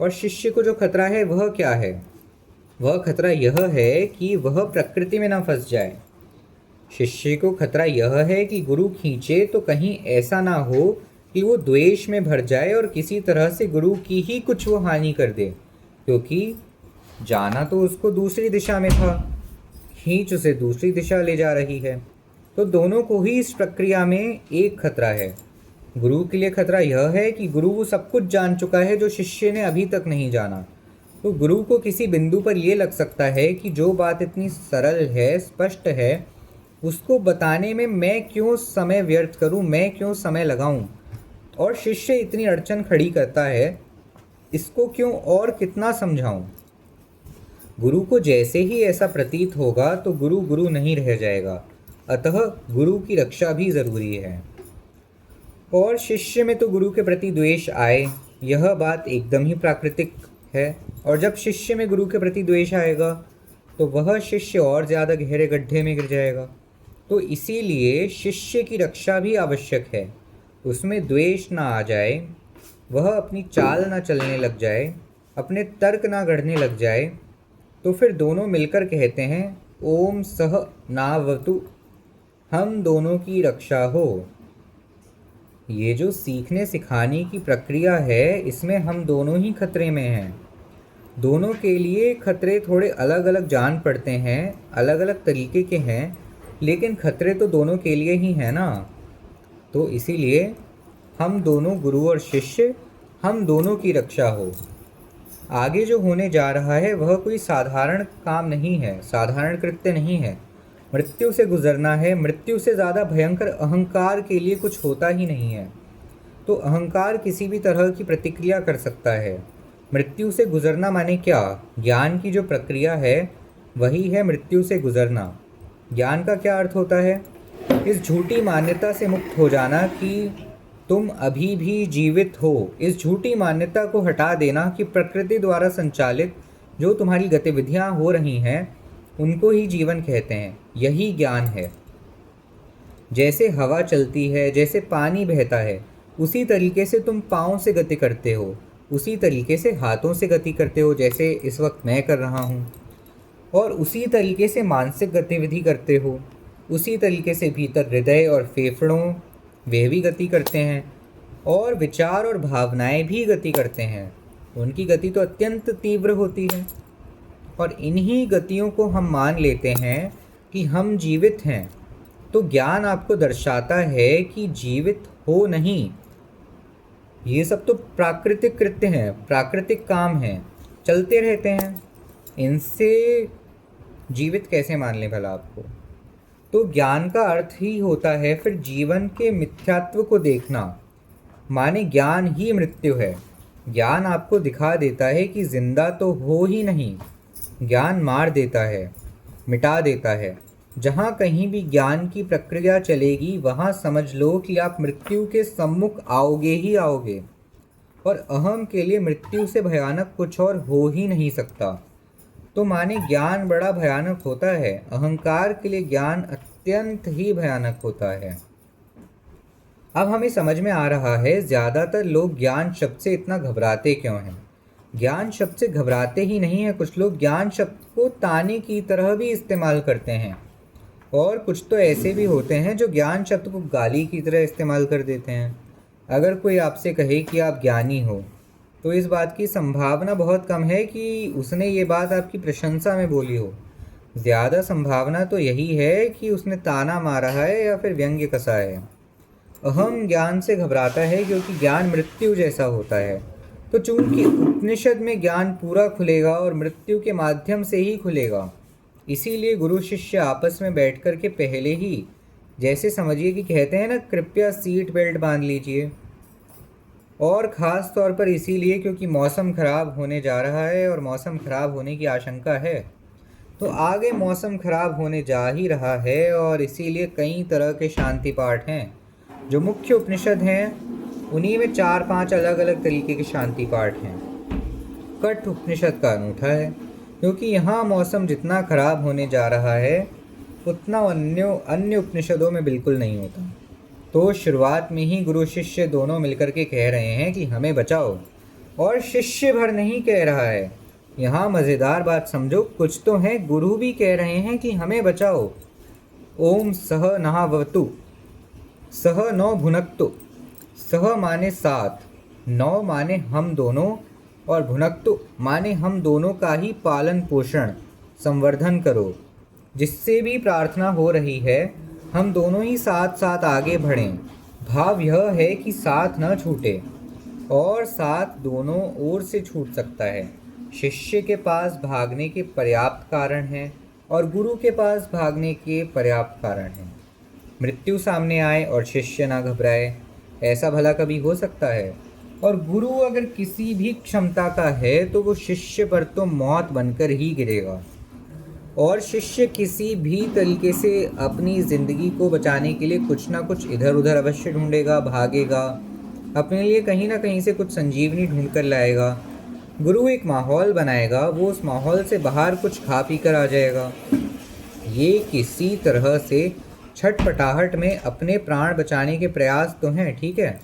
और शिष्य को जो खतरा है वह क्या है? वह खतरा यह है कि वह प्रकृति में ना फंस जाए। शिष्य को खतरा यह है कि गुरु खींचे तो कहीं ऐसा ना हो कि वो द्वेष में भर जाए और किसी तरह से गुरु की ही कुछ वो हानि कर दे, क्योंकि जाना तो उसको दूसरी दिशा में था, खींच उसे दूसरी दिशा ले जा रही है। तो दोनों को ही इस प्रक्रिया में एक खतरा है। गुरु के लिए खतरा यह है कि गुरु वो सब कुछ जान चुका है जो शिष्य ने अभी तक नहीं जाना। तो गुरु को किसी बिंदु पर यह लग सकता है कि जो बात इतनी सरल है, स्पष्ट है, उसको बताने में मैं क्यों समय व्यर्थ करूं, मैं क्यों समय लगाऊं, और शिष्य इतनी अड़चन खड़ी करता है, इसको क्यों और कितना समझाऊं। गुरु को जैसे ही ऐसा प्रतीत होगा तो गुरु गुरु नहीं रह जाएगा, अतः गुरु की रक्षा भी ज़रूरी है। और शिष्य में तो गुरु के प्रति द्वेष आए, यह बात एकदम ही प्राकृतिक है। और जब शिष्य में गुरु के प्रति द्वेष आएगा तो वह शिष्य और ज़्यादा गहरे गड्ढे में गिर जाएगा। तो इसीलिए शिष्य की रक्षा भी आवश्यक है। उसमें द्वेष ना आ जाए, वह अपनी चाल ना चलने लग जाए, अपने तर्क ना गढ़ने लग जाए, तो फिर दोनों मिलकर कहते हैं ओम सह नावतु, हम दोनों की रक्षा हो। ये जो सीखने सिखाने की प्रक्रिया है, इसमें हम दोनों ही खतरे में हैं। दोनों के लिए खतरे थोड़े अलग अलग जान पड़ते हैं, अलग अलग तरीके के हैं, लेकिन खतरे तो दोनों के लिए ही हैं ना। तो इसीलिए हम दोनों गुरु और शिष्य, हम दोनों की रक्षा हो। आगे जो होने जा रहा है वह कोई साधारण काम नहीं है, साधारण कृत्य नहीं है। मृत्यु से गुजरना है। मृत्यु से ज़्यादा भयंकर अहंकार के लिए कुछ होता ही नहीं है। तो अहंकार किसी भी तरह की प्रतिक्रिया कर सकता है। मृत्यु से गुजरना माने क्या? ज्ञान की जो प्रक्रिया है वही है मृत्यु से गुजरना। ज्ञान का क्या अर्थ होता है? इस झूठी मान्यता से मुक्त हो जाना कि तुम अभी भी जीवित हो। इस झूठी मान्यता को हटा देना कि प्रकृति द्वारा संचालित जो तुम्हारी गतिविधियां हो रही हैं उनको ही जीवन कहते हैं। यही ज्ञान है। जैसे हवा चलती है, जैसे पानी बहता है, उसी तरीके से तुम पाँव से गति करते हो, उसी तरीके से हाथों से गति करते हो, जैसे इस वक्त मैं कर रहा हूँ। और उसी तरीके से मानसिक गतिविधि करते हो, उसी तरीके से भीतर हृदय और फेफड़ों वे भी गति करते हैं, और विचार और भावनाएं भी गति करते हैं। उनकी गति तो अत्यंत तीव्र होती है। और इन्हीं गतियों को हम मान लेते हैं कि हम जीवित हैं। तो ज्ञान आपको दर्शाता है कि जीवित हो नहीं। ये सब तो प्राकृतिक कृत्य हैं, प्राकृतिक काम हैं, चलते रहते हैं। इनसे जीवित कैसे मान लें भला आपको? तो ज्ञान का अर्थ ही होता है फिर जीवन के मिथ्यात्व को देखना। माने ज्ञान ही मृत्यु है। ज्ञान आपको दिखा देता है कि जिंदा तो हो ही नहीं। ज्ञान मार देता है, मिटा देता है। जहाँ कहीं भी ज्ञान की प्रक्रिया चलेगी वहाँ समझ लो कि आप मृत्यु के सम्मुख आओगे ही आओगे। और अहम के लिए मृत्यु से भयानक कुछ और हो ही नहीं सकता। तो माने ज्ञान बड़ा भयानक होता है। अहंकार के लिए ज्ञान अत्यंत ही भयानक होता है। अब हमें समझ में आ रहा है ज़्यादातर लोग ज्ञान शब्द से इतना घबराते क्यों हैं। ज्ञान शब्द से घबराते ही नहीं हैं, कुछ लोग ज्ञान शब्द को ताने की तरह भी इस्तेमाल करते हैं। और कुछ तो ऐसे भी होते हैं जो ज्ञान शब्द को गाली की तरह इस्तेमाल कर देते हैं। अगर कोई आपसे कहे कि आप ज्ञानी हो तो इस बात की संभावना बहुत कम है कि उसने ये बात आपकी प्रशंसा में बोली हो। ज़्यादा संभावना तो यही है कि उसने ताना मारा है या फिर व्यंग्य कसा है। अहम ज्ञान से घबराता है क्योंकि ज्ञान मृत्यु जैसा होता है। तो चूंकि उपनिषद में ज्ञान पूरा खुलेगा और मृत्यु के माध्यम से ही खुलेगा, इसीलिए गुरु शिष्य आपस में बैठ कर के पहले ही, जैसे समझिए कि कहते हैं ना, कृपया सीट बेल्ट बांध लीजिए। और ख़ास तौर पर इसीलिए क्योंकि मौसम ख़राब होने जा रहा है और मौसम ख़राब होने की आशंका है। तो आगे मौसम ख़राब होने जा ही रहा है और इसीलिए कई तरह के शांति पाठ हैं। जो मुख्य उपनिषद हैं उन्हीं में 4-5 अलग अलग तरीके के शांति पाठ हैं। कठ उपनिषद का अनूठा है क्योंकि यहाँ मौसम जितना ख़राब होने जा रहा है उतना अन्य उपनिषदों में बिल्कुल नहीं होता। तो शुरुआत में ही गुरु शिष्य दोनों मिलकर के कह रहे हैं कि हमें बचाओ, और शिष्य भर नहीं कह रहा है। यहाँ मज़ेदार बात समझो, कुछ तो हैं गुरु भी कह रहे हैं कि हमें बचाओ। ओम सह नहावतु, सह नौ भुनक्तु। सह माने साथ, नौ माने हम दोनों, और भुनक्तु माने हम दोनों का ही पालन पोषण संवर्धन करो। जिससे भी प्रार्थना हो रही है हम दोनों ही साथ साथ आगे बढ़ें। भाव यह है कि साथ न छूटे, और साथ दोनों ओर से छूट सकता है। शिष्य के पास भागने के पर्याप्त कारण हैं और गुरु के पास भागने के पर्याप्त कारण हैं। मृत्यु सामने आए और शिष्य ना घबराए, ऐसा भला कभी हो सकता है? और गुरु अगर किसी भी क्षमता का है तो वो शिष्य पर तो मौत बनकर ही गिरेगा। और शिष्य किसी भी तरीके से अपनी ज़िंदगी को बचाने के लिए कुछ ना कुछ इधर उधर अवश्य ढूंढेगा, भागेगा, अपने लिए कहीं ना कहीं से कुछ संजीवनी ढूंढ कर लाएगा। गुरु एक माहौल बनाएगा, वो उस माहौल से बाहर कुछ खा पी कर आ जाएगा। ये किसी तरह से छटपटाहट में अपने प्राण बचाने के प्रयास तो हैं, ठीक है।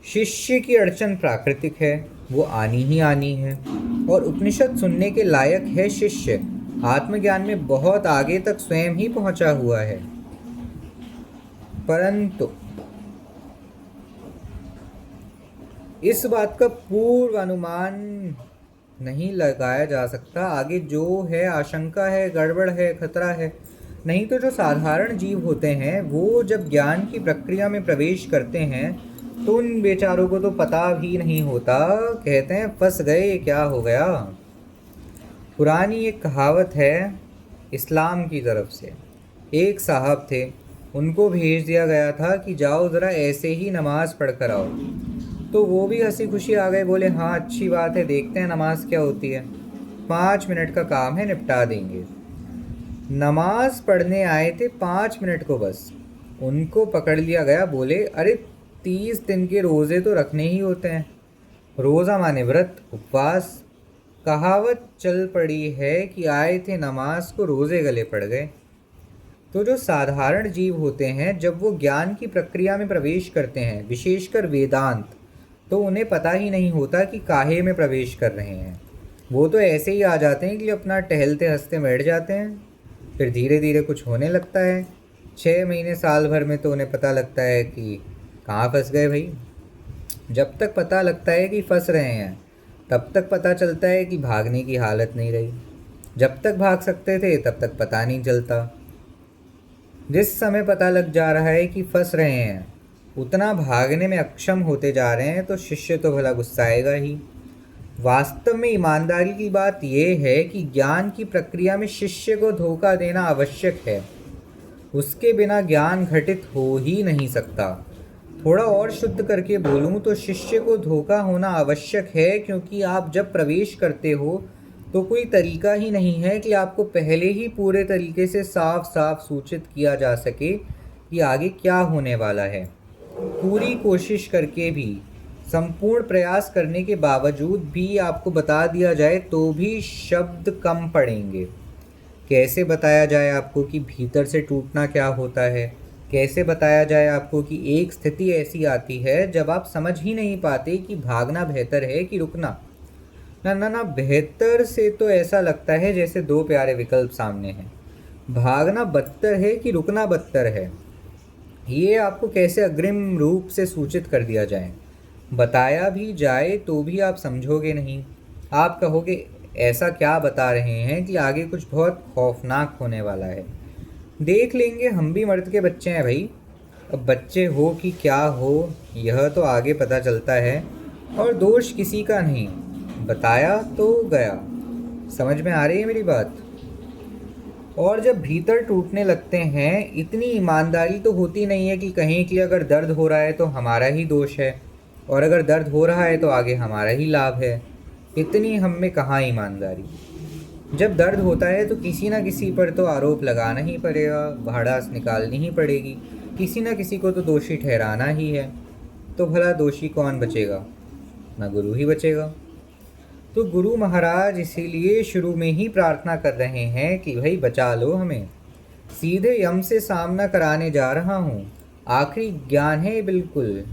शिष्य की अड़चन प्राकृतिक है, वो आनी ही आनी है, और उपनिषद सुनने के लायक है। शिष्य आत्मज्ञान में बहुत आगे तक स्वयं ही पहुंचा हुआ है, परंतु इस बात का पूर्व अनुमान नहीं लगाया जा सकता आगे जो है आशंका है, गड़बड़ है, खतरा है। नहीं तो जो साधारण जीव होते हैं वो जब ज्ञान की प्रक्रिया में प्रवेश करते हैं तो उन बेचारों को तो पता भी नहीं होता, कहते हैं फंस गए, क्या हो गया। पुरानी एक कहावत है इस्लाम की तरफ से। एक साहब थे, उनको भेज दिया गया था कि जाओ ज़रा ऐसे ही नमाज पढ़ कर आओ। तो वो भी हंसी खुशी आ गए, बोले हाँ अच्छी बात है, देखते हैं नमाज क्या होती है, 5 मिनट का काम है, निपटा देंगे। नमाज पढ़ने आए थे 5 मिनट को बस, उनको पकड़ लिया गया। बोले अरे 30 दिन के रोज़े तो रखने ही होते हैं। रोज़ा माने व्रत, उपवास। कहावत चल पड़ी है कि आए थे नमाज को, रोज़े गले पड़ गए। तो जो साधारण जीव होते हैं जब वो ज्ञान की प्रक्रिया में प्रवेश करते हैं, विशेषकर वेदांत, तो उन्हें पता ही नहीं होता कि काहे में प्रवेश कर रहे हैं। वो तो ऐसे ही आ जाते हैं कि अपना टहलते हंसते बैठ जाते हैं, फिर धीरे धीरे कुछ होने लगता है। 6 महीने साल भर में तो उन्हें पता लगता है कि कहाँ फंस गए भाई। जब तक पता लगता है कि फंस रहे हैं तब तक पता चलता है कि भागने की हालत नहीं रही। जब तक भाग सकते थे तब तक पता नहीं चलता। जिस समय पता लग जा रहा है कि फंस रहे हैं उतना भागने में अक्षम होते जा रहे हैं तो शिष्य तो भला गुस्साएगा ही। वास्तव में ईमानदारी की बात यह है कि ज्ञान की प्रक्रिया में शिष्य को धोखा देना आवश्यक है, उसके बिना ज्ञान घटित हो ही नहीं सकता। थोड़ा और शुद्ध करके बोलूं तो शिष्य को धोखा होना आवश्यक है, क्योंकि आप जब प्रवेश करते हो तो कोई तरीका ही नहीं है कि आपको पहले ही पूरे तरीके से साफ साफ सूचित किया जा सके कि आगे क्या होने वाला है। पूरी कोशिश करके भी, संपूर्ण प्रयास करने के बावजूद भी आपको बता दिया जाए तो भी शब्द कम पड़ेंगे। कैसे बताया जाए आपको कि भीतर से टूटना क्या होता है? कैसे बताया जाए आपको कि एक स्थिति ऐसी आती है जब आप समझ ही नहीं पाते कि भागना बेहतर है कि रुकना? ना ना ना, बेहतर से तो ऐसा लगता है जैसे दो प्यारे विकल्प सामने हैं। भागना बदतर है कि रुकना बदतर है, ये आपको कैसे अग्रिम रूप से सूचित कर दिया जाए? बताया भी जाए तो भी आप समझोगे नहीं। आप कहोगे ऐसा क्या बता रहे हैं कि आगे कुछ बहुत खौफनाक होने वाला है। देख लेंगे, हम भी मर्द के बच्चे हैं भाई। अब बच्चे हो कि क्या हो यह तो आगे पता चलता है, और दोष किसी का नहीं, बताया तो गया। समझ में आ रही है मेरी बात? और जब भीतर टूटने लगते हैं, इतनी ईमानदारी तो होती नहीं है कि कहीं कि अगर दर्द हो रहा है तो हमारा ही दोष है, और अगर दर्द हो रहा है तो आगे हमारा ही लाभ है। इतनी हम में कहाँ ईमानदारी। जब दर्द होता है तो किसी ना किसी पर तो आरोप लगाना ही पड़ेगा, भड़ास निकालनी ही पड़ेगी, किसी ना किसी को तो दोषी ठहराना ही है। तो भला दोषी कौन बचेगा? ना गुरु ही बचेगा। तो गुरु महाराज इसीलिए शुरू में ही प्रार्थना कर रहे हैं कि भाई बचा लो हमें, सीधे यम से सामना कराने जा रहा हूँ। आखिरी ज्ञान है बिल्कुल,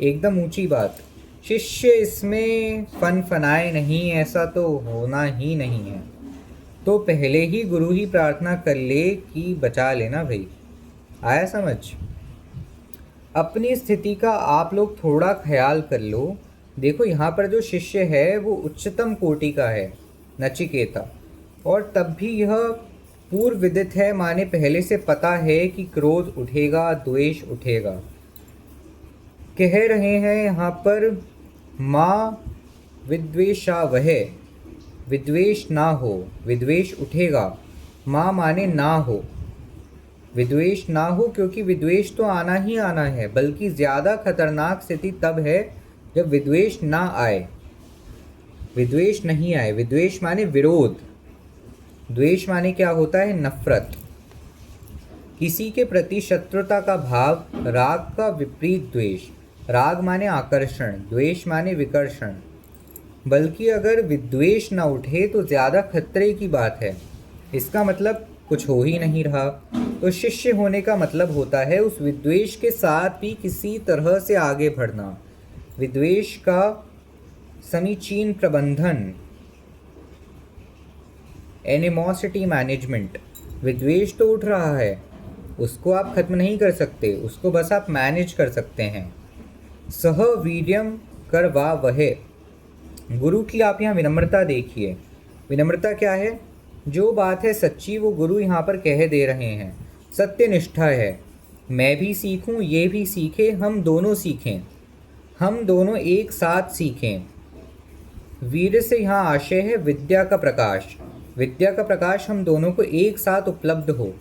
एकदम ऊंची बात। शिष्य इसमें फनाए नहीं, ऐसा तो होना ही नहीं है। तो पहले ही गुरु ही प्रार्थना कर ले कि बचा लेना भाई। आया समझ? अपनी स्थिति का आप लोग थोड़ा ख्याल कर लो। देखो यहाँ पर जो शिष्य है वो उच्चतम कोटि का है, नचिकेता, और तब भी यह पूर्व विदित है, माने पहले से पता है कि क्रोध उठेगा, द्वेष उठेगा। कह रहे हैं यहाँ पर माँ विद्वेषा वह, विद्वेष ना हो, विद्वेष उठेगा। माँ माने ना हो, विद्वेष ना हो, क्योंकि विद्वेष तो आना ही आना है, बल्कि ज़्यादा खतरनाक स्थिति तब है जब विद्वेष ना आए, विद्वेष नहीं आए। विद्वेष माने विरोध, द्वेष माने क्या होता है? नफरत, किसी के प्रति शत्रुता का भाव। राग का विपरीत द्वेष। राग माने आकर्षण, द्वेष माने विकर्षण। बल्कि अगर विद्वेष न उठे तो ज़्यादा खतरे की बात है। इसका मतलब कुछ हो ही नहीं रहा। तो शिष्य होने का मतलब होता है उस विद्वेष के साथ भी किसी तरह से आगे बढ़ना, विद्वेष का समीचीन प्रबंधन, एनिमोसिटी मैनेजमेंट। विद्वेष तो उठ रहा है, उसको आप खत्म नहीं कर सकते, उसको बस आप मैनेज कर सकते हैं। सह वीर्यम करवा वहे। गुरु की आप यहाँ विनम्रता देखिए। विनम्रता क्या है? जो बात है सच्ची वो गुरु यहाँ पर कह दे रहे हैं। सत्यनिष्ठा है, मैं भी सीखूं, ये भी सीखे, हम दोनों सीखें, हम दोनों एक साथ सीखें। वीर से यहाँ आशय है विद्या का प्रकाश। विद्या का प्रकाश हम दोनों को एक साथ उपलब्ध हो।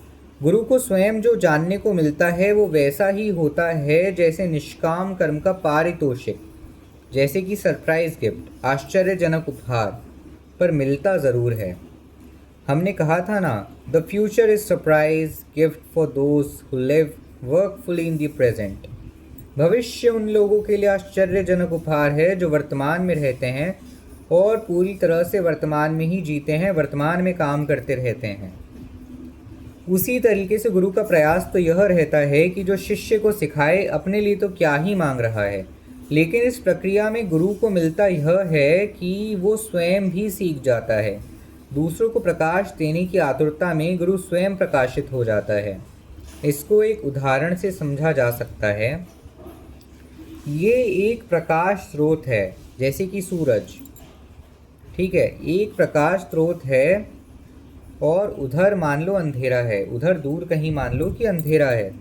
गुरु को स्वयं जो जानने को मिलता है वो वैसा ही होता है जैसे निष्काम कर्म का पारितोषिक, जैसे कि सरप्राइज गिफ्ट, आश्चर्यजनक उपहार, पर मिलता ज़रूर है। हमने कहा था ना, the future is surprise gift for those who live workfully in the present. भविष्य उन लोगों के लिए आश्चर्यजनक उपहार है जो वर्तमान में रहते हैं और पूरी तरह से वर्तमान में ही जीते हैं, वर्तमान में काम करते रहते हैं। उसी तरीके से गुरु का प्रयास तो यह रहता है कि जो शिष्य को सिखाए, अपने लिए तो क्या ही मांग रहा है, लेकिन इस प्रक्रिया में गुरु को मिलता यह है कि वो स्वयं भी सीख जाता है। दूसरों को प्रकाश देने की आतुरता में गुरु स्वयं प्रकाशित हो जाता है। इसको एक उदाहरण से समझा जा सकता है। ये एक प्रकाश स्रोत है, जैसे कि सूरज, ठीक है, एक प्रकाश स्रोत है और उधर मान लो अंधेरा है, उधर दूर कहीं मान लो कि अंधेरा है।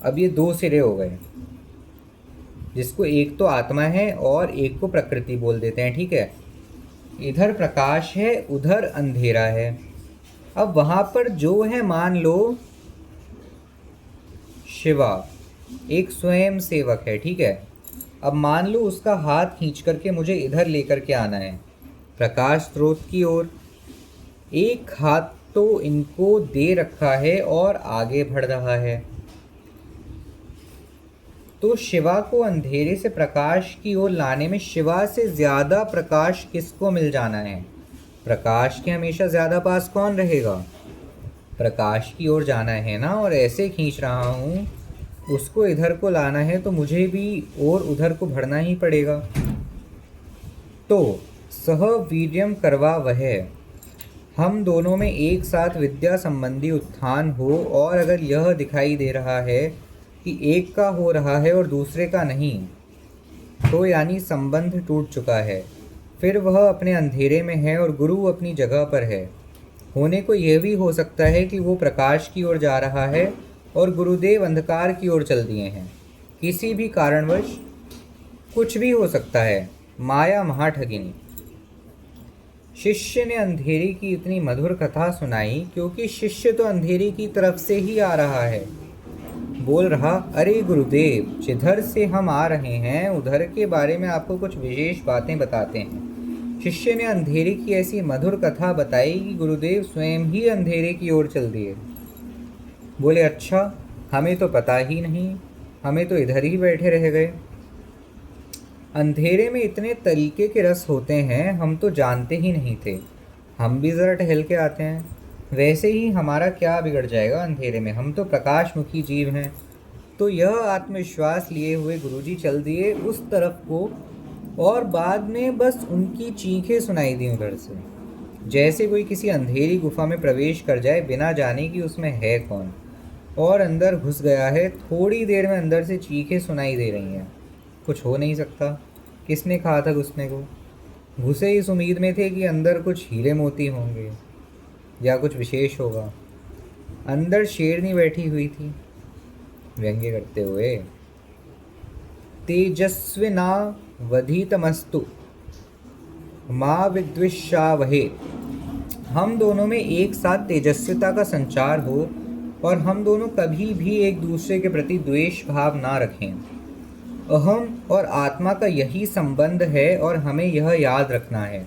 अब ये दो सिरे हो गए, जिसको एक तो आत्मा है और एक को प्रकृति बोल देते हैं, ठीक है। इधर प्रकाश है, उधर अंधेरा है। अब वहाँ पर जो है मान लो शिवा, एक स्वयं सेवक है, ठीक है। अब मान लो उसका हाथ खींच करके मुझे इधर लेकर के आना है, प्रकाश स्रोत की ओर। एक हाथ तो इनको दे रखा है और आगे बढ़ रहा है। तो शिवा को अंधेरे से प्रकाश की ओर लाने में शिवा से ज़्यादा प्रकाश किसको मिल जाना है? प्रकाश के हमेशा ज़्यादा पास कौन रहेगा? प्रकाश की ओर जाना है ना। और ऐसे खींच रहा हूँ, उसको इधर को लाना है तो मुझे भी और उधर को बढ़ना ही पड़ेगा। तो सह वीर्यम करवा वह, हम दोनों में एक साथ विद्या संबंधी उत्थान हो। और अगर यह दिखाई दे रहा है कि एक का हो रहा है और दूसरे का नहीं, तो यानी संबंध टूट चुका है। फिर वह अपने अंधेरे में है और गुरु अपनी जगह पर है। होने को यह भी हो सकता है कि वो प्रकाश की ओर जा रहा है और गुरुदेव अंधकार की ओर चल दिए हैं। किसी भी कारणवश कुछ भी हो सकता है। माया महाठगिनी। शिष्य ने अंधेरे की इतनी मधुर कथा सुनाई क्योंकि शिष्य तो अंधेरे की तरफ से ही आ रहा है। बोल रहा, अरे गुरुदेव, जिधर से हम आ रहे हैं उधर के बारे में आपको कुछ विशेष बातें बताते हैं। शिष्य ने अंधेरे की ऐसी मधुर कथा बताई कि गुरुदेव स्वयं ही अंधेरे की ओर चल दिए। बोले, अच्छा, हमें तो पता ही नहीं, हमें तो इधर ही बैठे रह गए। अंधेरे में इतने तरीके के रस होते हैं, हम तो जानते ही नहीं थे। हम भी ज़रा टहल के आते हैं। वैसे ही हमारा क्या बिगड़ जाएगा अंधेरे में, हम तो प्रकाशमुखी जीव हैं। तो यह आत्मविश्वास लिए हुए गुरुजी चल दिए उस तरफ को, और बाद में बस उनकी चीखें सुनाई दी उधर से, जैसे कोई किसी अंधेरी गुफा में प्रवेश कर जाए बिना जाने कि उसमें है कौन, और अंदर घुस गया है। थोड़ी देर में अंदर से चीखें सुनाई दे रही हैं। कुछ हो नहीं सकता। किसने कहा था घुसने को? घुसे इस उम्मीद में थे कि अंदर कुछ हीरे मोती होंगे या कुछ विशेष होगा। अंदर शेरनी बैठी हुई थी व्यंग्य करते हुए। तेजस्विना वधितमस्तु माँ विद्विषावहे। हम दोनों में एक साथ तेजस्विता का संचार हो और हम दोनों कभी भी एक दूसरे के प्रति द्वेष भाव ना रखें। अहम और आत्मा का यही संबंध है और हमें यह याद रखना है।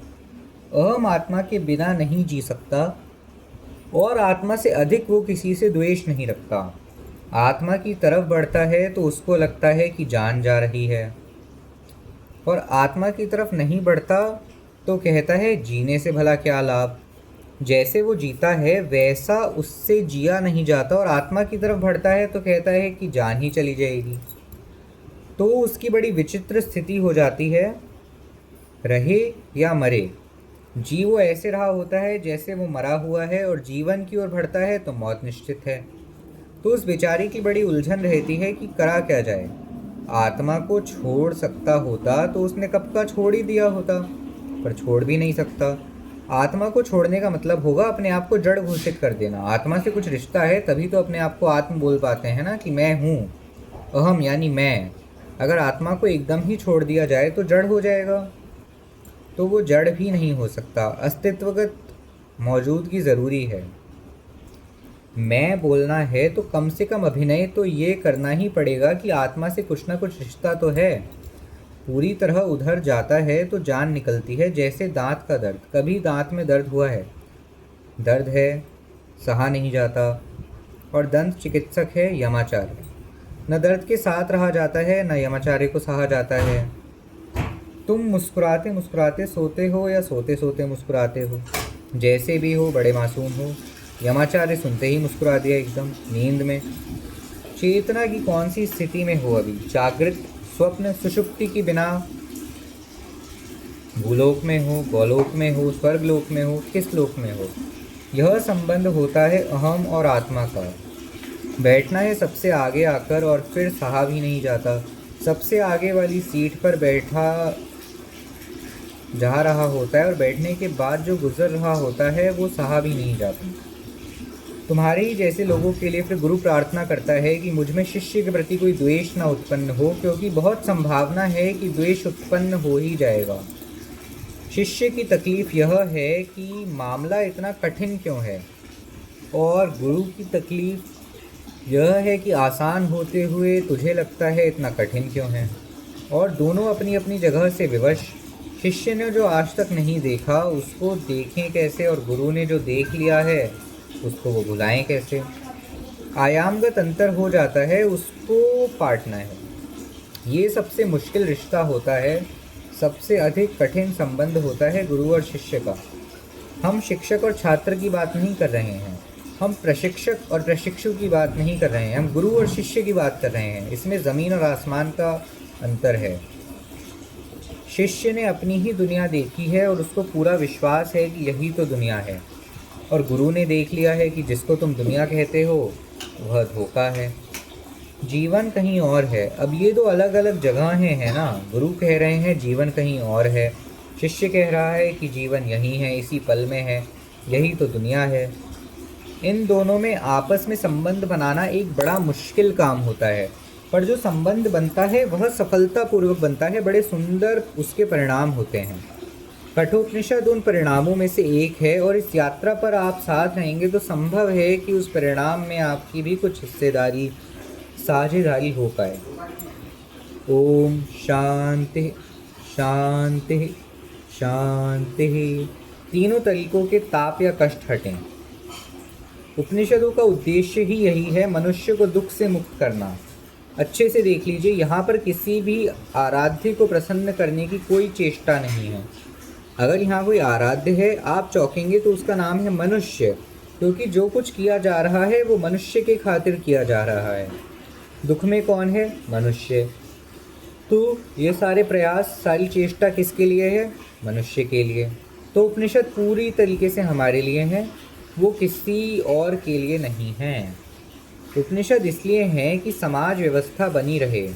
अहम आत्मा के बिना नहीं जी सकता और आत्मा से अधिक वो किसी से द्वेष नहीं रखता। आत्मा की तरफ बढ़ता है तो उसको लगता है कि जान जा रही है, और आत्मा की तरफ नहीं बढ़ता तो कहता है जीने से भला क्या लाभ। जैसे वो जीता है वैसा उससे जिया नहीं जाता, और आत्मा की तरफ बढ़ता है तो कहता है कि जान ही चली जाएगी। तो उसकी बड़ी विचित्र स्थिति हो जाती है, रहे या मरे। जी वो ऐसे रहा होता है जैसे वो मरा हुआ है, और जीवन की ओर बढ़ता है तो मौत निश्चित है। तो उस बेचारे की बड़ी उलझन रहती है कि करा क्या जाए। आत्मा को छोड़ सकता होता तो उसने कब का छोड़ ही दिया होता, पर छोड़ भी नहीं सकता। आत्मा को छोड़ने का मतलब होगा अपने आप को जड़ घोषित कर देना। आत्मा से कुछ रिश्ता है तभी तो अपने आप को आत्म बोल पाते हैं ना, कि मैं हूँ, अहम यानी मैं। अगर आत्मा को एकदम ही छोड़ दिया जाए तो जड़ हो जाएगा, तो वो जड़ भी नहीं हो सकता। अस्तित्वगत मौजूदगी ज़रूरी है। मैं बोलना है तो कम से कम अभिनय तो ये करना ही पड़ेगा कि आत्मा से कुछ ना कुछ रिश्ता तो है। पूरी तरह उधर जाता है तो जान निकलती है, जैसे दांत का दर्द। कभी दांत में दर्द हुआ है, दर्द है, सहा नहीं जाता, और दंत चिकित्सक है यमाचार्य। न दर्द के साथ रहा जाता है, न यमाचार्य को सहा जाता है। तुम मुस्कुराते मुस्कुराते सोते हो या सोते सोते मुस्कुराते हो, जैसे भी हो बड़े मासूम हो। यमाचार्य सुनते ही मुस्कुरा दिया एकदम नींद में। चेतना की कौन सी स्थिति में हो अभी, जागृत, स्वप्न, सुषुप्ति की बिना, भूलोक में हो, गोलोक में हो, स्वर्गलोक में हो, किस लोक में हो। यह संबंध होता है अहम और आत्मा का। बैठना है सबसे आगे आकर और फिर सहा भी नहीं जाता। सबसे आगे वाली सीट पर बैठा जा रहा होता है, और बैठने के बाद जो गुजर रहा होता है वो सहा भी नहीं जाता। तुम्हारे ही जैसे लोगों के लिए फिर गुरु प्रार्थना करता है कि मुझ में शिष्य के प्रति कोई द्वेष न उत्पन्न हो, क्योंकि बहुत संभावना है कि द्वेष उत्पन्न हो ही जाएगा। शिष्य की तकलीफ यह है कि मामला इतना कठिन क्यों है, और गुरु की तकलीफ यह है कि आसान होते हुए तुझे लगता है इतना कठिन क्यों है। और दोनों अपनी अपनी जगह से विवश। शिष्य ने जो आज तक नहीं देखा उसको देखें कैसे, और गुरु ने जो देख लिया है उसको वो भुलाएं कैसे। आयामगत अंतर हो जाता है, उसको पाटना है। ये सबसे मुश्किल रिश्ता होता है, सबसे अधिक कठिन संबंध होता है गुरु और शिष्य का। हम शिक्षक और छात्र की बात नहीं कर रहे हैं, हम प्रशिक्षक और प्रशिक्षु की बात नहीं कर रहे हैं, हम गुरु और शिष्य की बात कर रहे हैं। इसमें ज़मीन और आसमान का अंतर है। शिष्य ने अपनी ही दुनिया देखी है और उसको पूरा विश्वास है कि यही तो दुनिया है, और गुरु ने देख लिया है कि जिसको तुम दुनिया कहते हो वह धोखा है, जीवन कहीं और है। अब ये दो अलग अलग जगहें हैं ना। गुरु कह रहे हैं जीवन कहीं और है, शिष्य कह रहा है कि जीवन यहीं है, इसी पल में है, यही तो दुनिया है। इन दोनों में आपस में संबंध बनाना एक बड़ा मुश्किल काम होता है, पर जो संबंध बनता है वह सफलतापूर्वक बनता है। बड़े सुंदर उसके परिणाम होते हैं। कठोपनिषद उन परिणामों में से एक है, और इस यात्रा पर आप साथ रहेंगे तो संभव है कि उस परिणाम में आपकी भी कुछ हिस्सेदारी, साझेदारी हो पाए। ओम शांति शांति शांति। तीनों तरीकों के ताप या कष्ट हटें। उपनिषदों का उद्देश्य ही यही है, मनुष्य को दुख से मुक्त करना। अच्छे से देख लीजिए, यहाँ पर किसी भी आराध्य को प्रसन्न करने की कोई चेष्टा नहीं है। अगर यहाँ कोई आराध्य है आप चौंकेंगे तो उसका नाम है मनुष्य, क्योंकि जो कुछ किया जा रहा है वो मनुष्य के खातिर किया जा रहा है। दुख में कौन है? मनुष्य। तो ये सारे प्रयास, सारी चेष्टा किसके लिए है? मनुष्य के लिए। तो उपनिषद पूरी तरीके से हमारे लिए हैं, वो किसी और के लिए नहीं हैं। उपनिषद इसलिए हैं कि समाज व्यवस्था बनी रहे,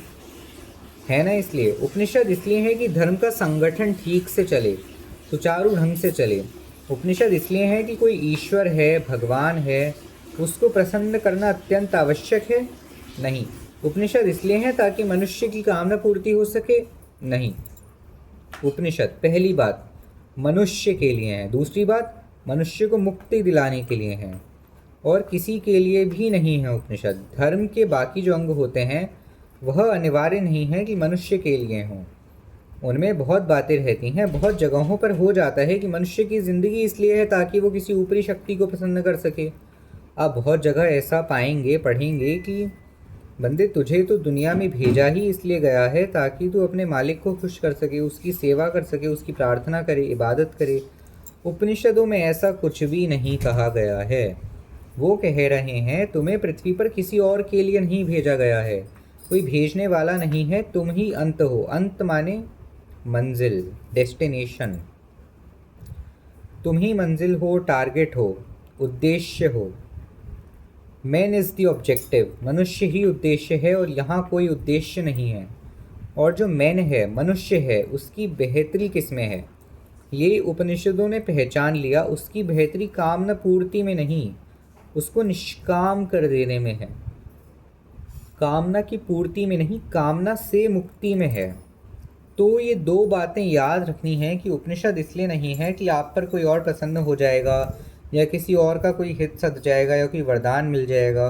है ना। इसलिए उपनिषद इसलिए है कि धर्म का संगठन ठीक से चले, सुचारू ढंग से चले। उपनिषद इसलिए है कि कोई ईश्वर है, भगवान है, उसको प्रसन्न करना अत्यंत आवश्यक है? नहीं। उपनिषद इसलिए है ताकि मनुष्य की कामना पूर्ति हो सके? नहीं। उपनिषद पहली बात मनुष्य के लिए है, दूसरी बात मनुष्य को मुक्ति दिलाने के लिए है, और किसी के लिए भी नहीं है। उपनिषद धर्म के बाकी जो अंग होते हैं वह अनिवार्य नहीं है कि मनुष्य के लिए हों। उनमें बहुत बातें रहती हैं, बहुत जगहों पर हो जाता है कि मनुष्य की ज़िंदगी इसलिए है ताकि वो किसी ऊपरी शक्ति को प्रसन्न कर सके। आप बहुत जगह ऐसा पाएंगे, पढ़ेंगे कि बंदे तुझे तो दुनिया में भेजा ही इसलिए गया है ताकि तू अपने मालिक को खुश कर सके, उसकी सेवा कर सके, उसकी प्रार्थना करे, इबादत करे। उपनिषदों में ऐसा कुछ भी नहीं कहा गया है। वो कह रहे हैं तुम्हें पृथ्वी पर किसी और के लिए नहीं भेजा गया है, कोई भेजने वाला नहीं है, तुम ही अंत हो। अंत माने मंजिल, डेस्टिनेशन। तुम ही मंजिल हो, टारगेट हो, उद्देश्य हो। मैन इज़ द ऑब्जेक्टिव, मनुष्य ही उद्देश्य है और यहाँ कोई उद्देश्य नहीं है। और जो मैन है, मनुष्य है, उसकी बेहतरी किस में है? ये उपनिषदों ने पहचान लिया। उसकी बेहतरी कामना पूर्ति में नहीं, उसको निष्काम कर देने में है। कामना की पूर्ति में नहीं, कामना से मुक्ति में है। तो ये दो बातें याद रखनी है कि उपनिषद इसलिए नहीं है कि आप पर कोई और प्रसन्न हो जाएगा या किसी और का कोई हित सध जाएगा या कोई वरदान मिल जाएगा।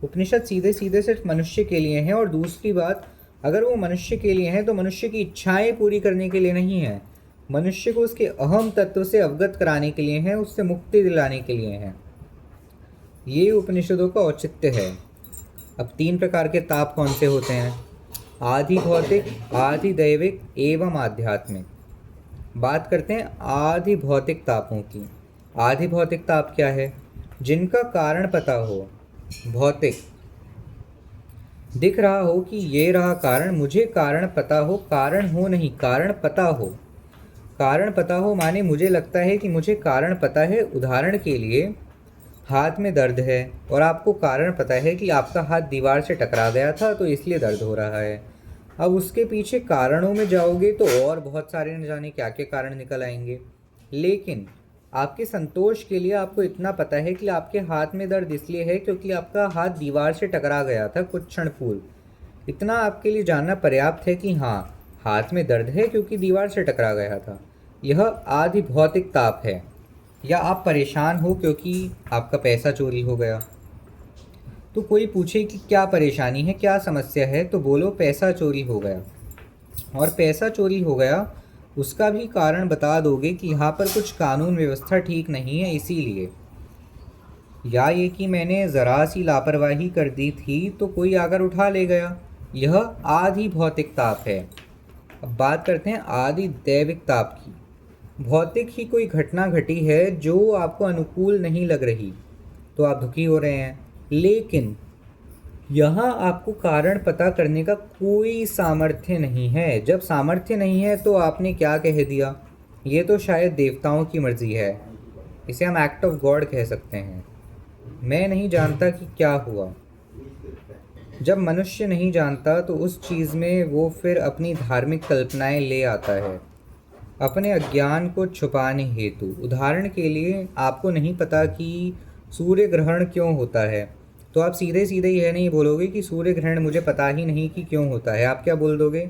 उपनिषद सीधे सीधे सिर्फ मनुष्य के लिए हैं। और दूसरी बात, अगर वो मनुष्य के लिए हैं तो मनुष्य की इच्छाएं पूरी करने के लिए नहीं है, मनुष्य को उसके अहम तत्व से अवगत कराने के लिए हैं, उससे मुक्ति दिलाने के लिए हैं। ये उपनिषदों का औचित्य है। अब 3 प्रकार के ताप कौन से होते हैं? आधि भौतिक, आधि दैविक एवं आध्यात्मिक। बात करते हैं आधि भौतिक तापों की। आधि भौतिक ताप क्या है? जिनका कारण पता हो। भौतिक, दिख रहा हो कि ये रहा कारण, मुझे कारण पता हो, कारण हो नहीं, कारण पता हो। कारण पता हो माने मुझे लगता है कि मुझे कारण पता है। उदाहरण के लिए, हाथ में दर्द है और आपको कारण पता है कि आपका हाथ दीवार से टकरा गया था तो इसलिए दर्द हो रहा है। अब उसके पीछे कारणों में जाओगे तो और बहुत सारे न जाने क्या क्या कारण निकल आएंगे। लेकिन आपके संतोष के लिए आपको इतना पता है कि आपके हाथ में दर्द इसलिए है क्योंकि आपका हाथ दीवार से टकरा गया था कुछ क्षण पूर्व। इतना आपके लिए जानना पर्याप्त है कि हाँ, हाथ में दर्द है क्योंकि दीवार से टकरा गया था। यह आधि भौतिक ताप है। या आप परेशान हो क्योंकि आपका पैसा चोरी हो गया। तो कोई पूछे कि क्या परेशानी है, क्या समस्या है, तो बोलो पैसा चोरी हो गया। और पैसा चोरी हो गया उसका भी कारण बता दोगे कि यहाँ पर कुछ कानून व्यवस्था ठीक नहीं है इसीलिए। या ये कि मैंने ज़रा सी लापरवाही कर दी थी तो कोई आकर उठा ले गया। यह आधि भौतिक ताप है। अब बात करते हैं आधि दैविक ताप की। भौतिक ही कोई घटना घटी है जो आपको अनुकूल नहीं लग रही तो आप दुखी हो रहे हैं, लेकिन यहाँ आपको कारण पता करने का कोई सामर्थ्य नहीं है। जब सामर्थ्य नहीं है तो आपने क्या कह दिया, ये तो शायद देवताओं की मर्जी है, इसे हम एक्ट ऑफ गॉड कह सकते हैं। मैं नहीं जानता कि क्या हुआ। जब मनुष्य नहीं जानता तो उस चीज़ में वो फिर अपनी धार्मिक कल्पनाएं ले आता है अपने अज्ञान को छुपाने हेतु। उदाहरण के लिए, आपको नहीं पता कि सूर्य ग्रहण क्यों होता है तो आप सीधे सीधे यह नहीं बोलोगे कि सूर्य ग्रहण मुझे पता ही नहीं कि क्यों होता है। आप क्या बोल दोगे?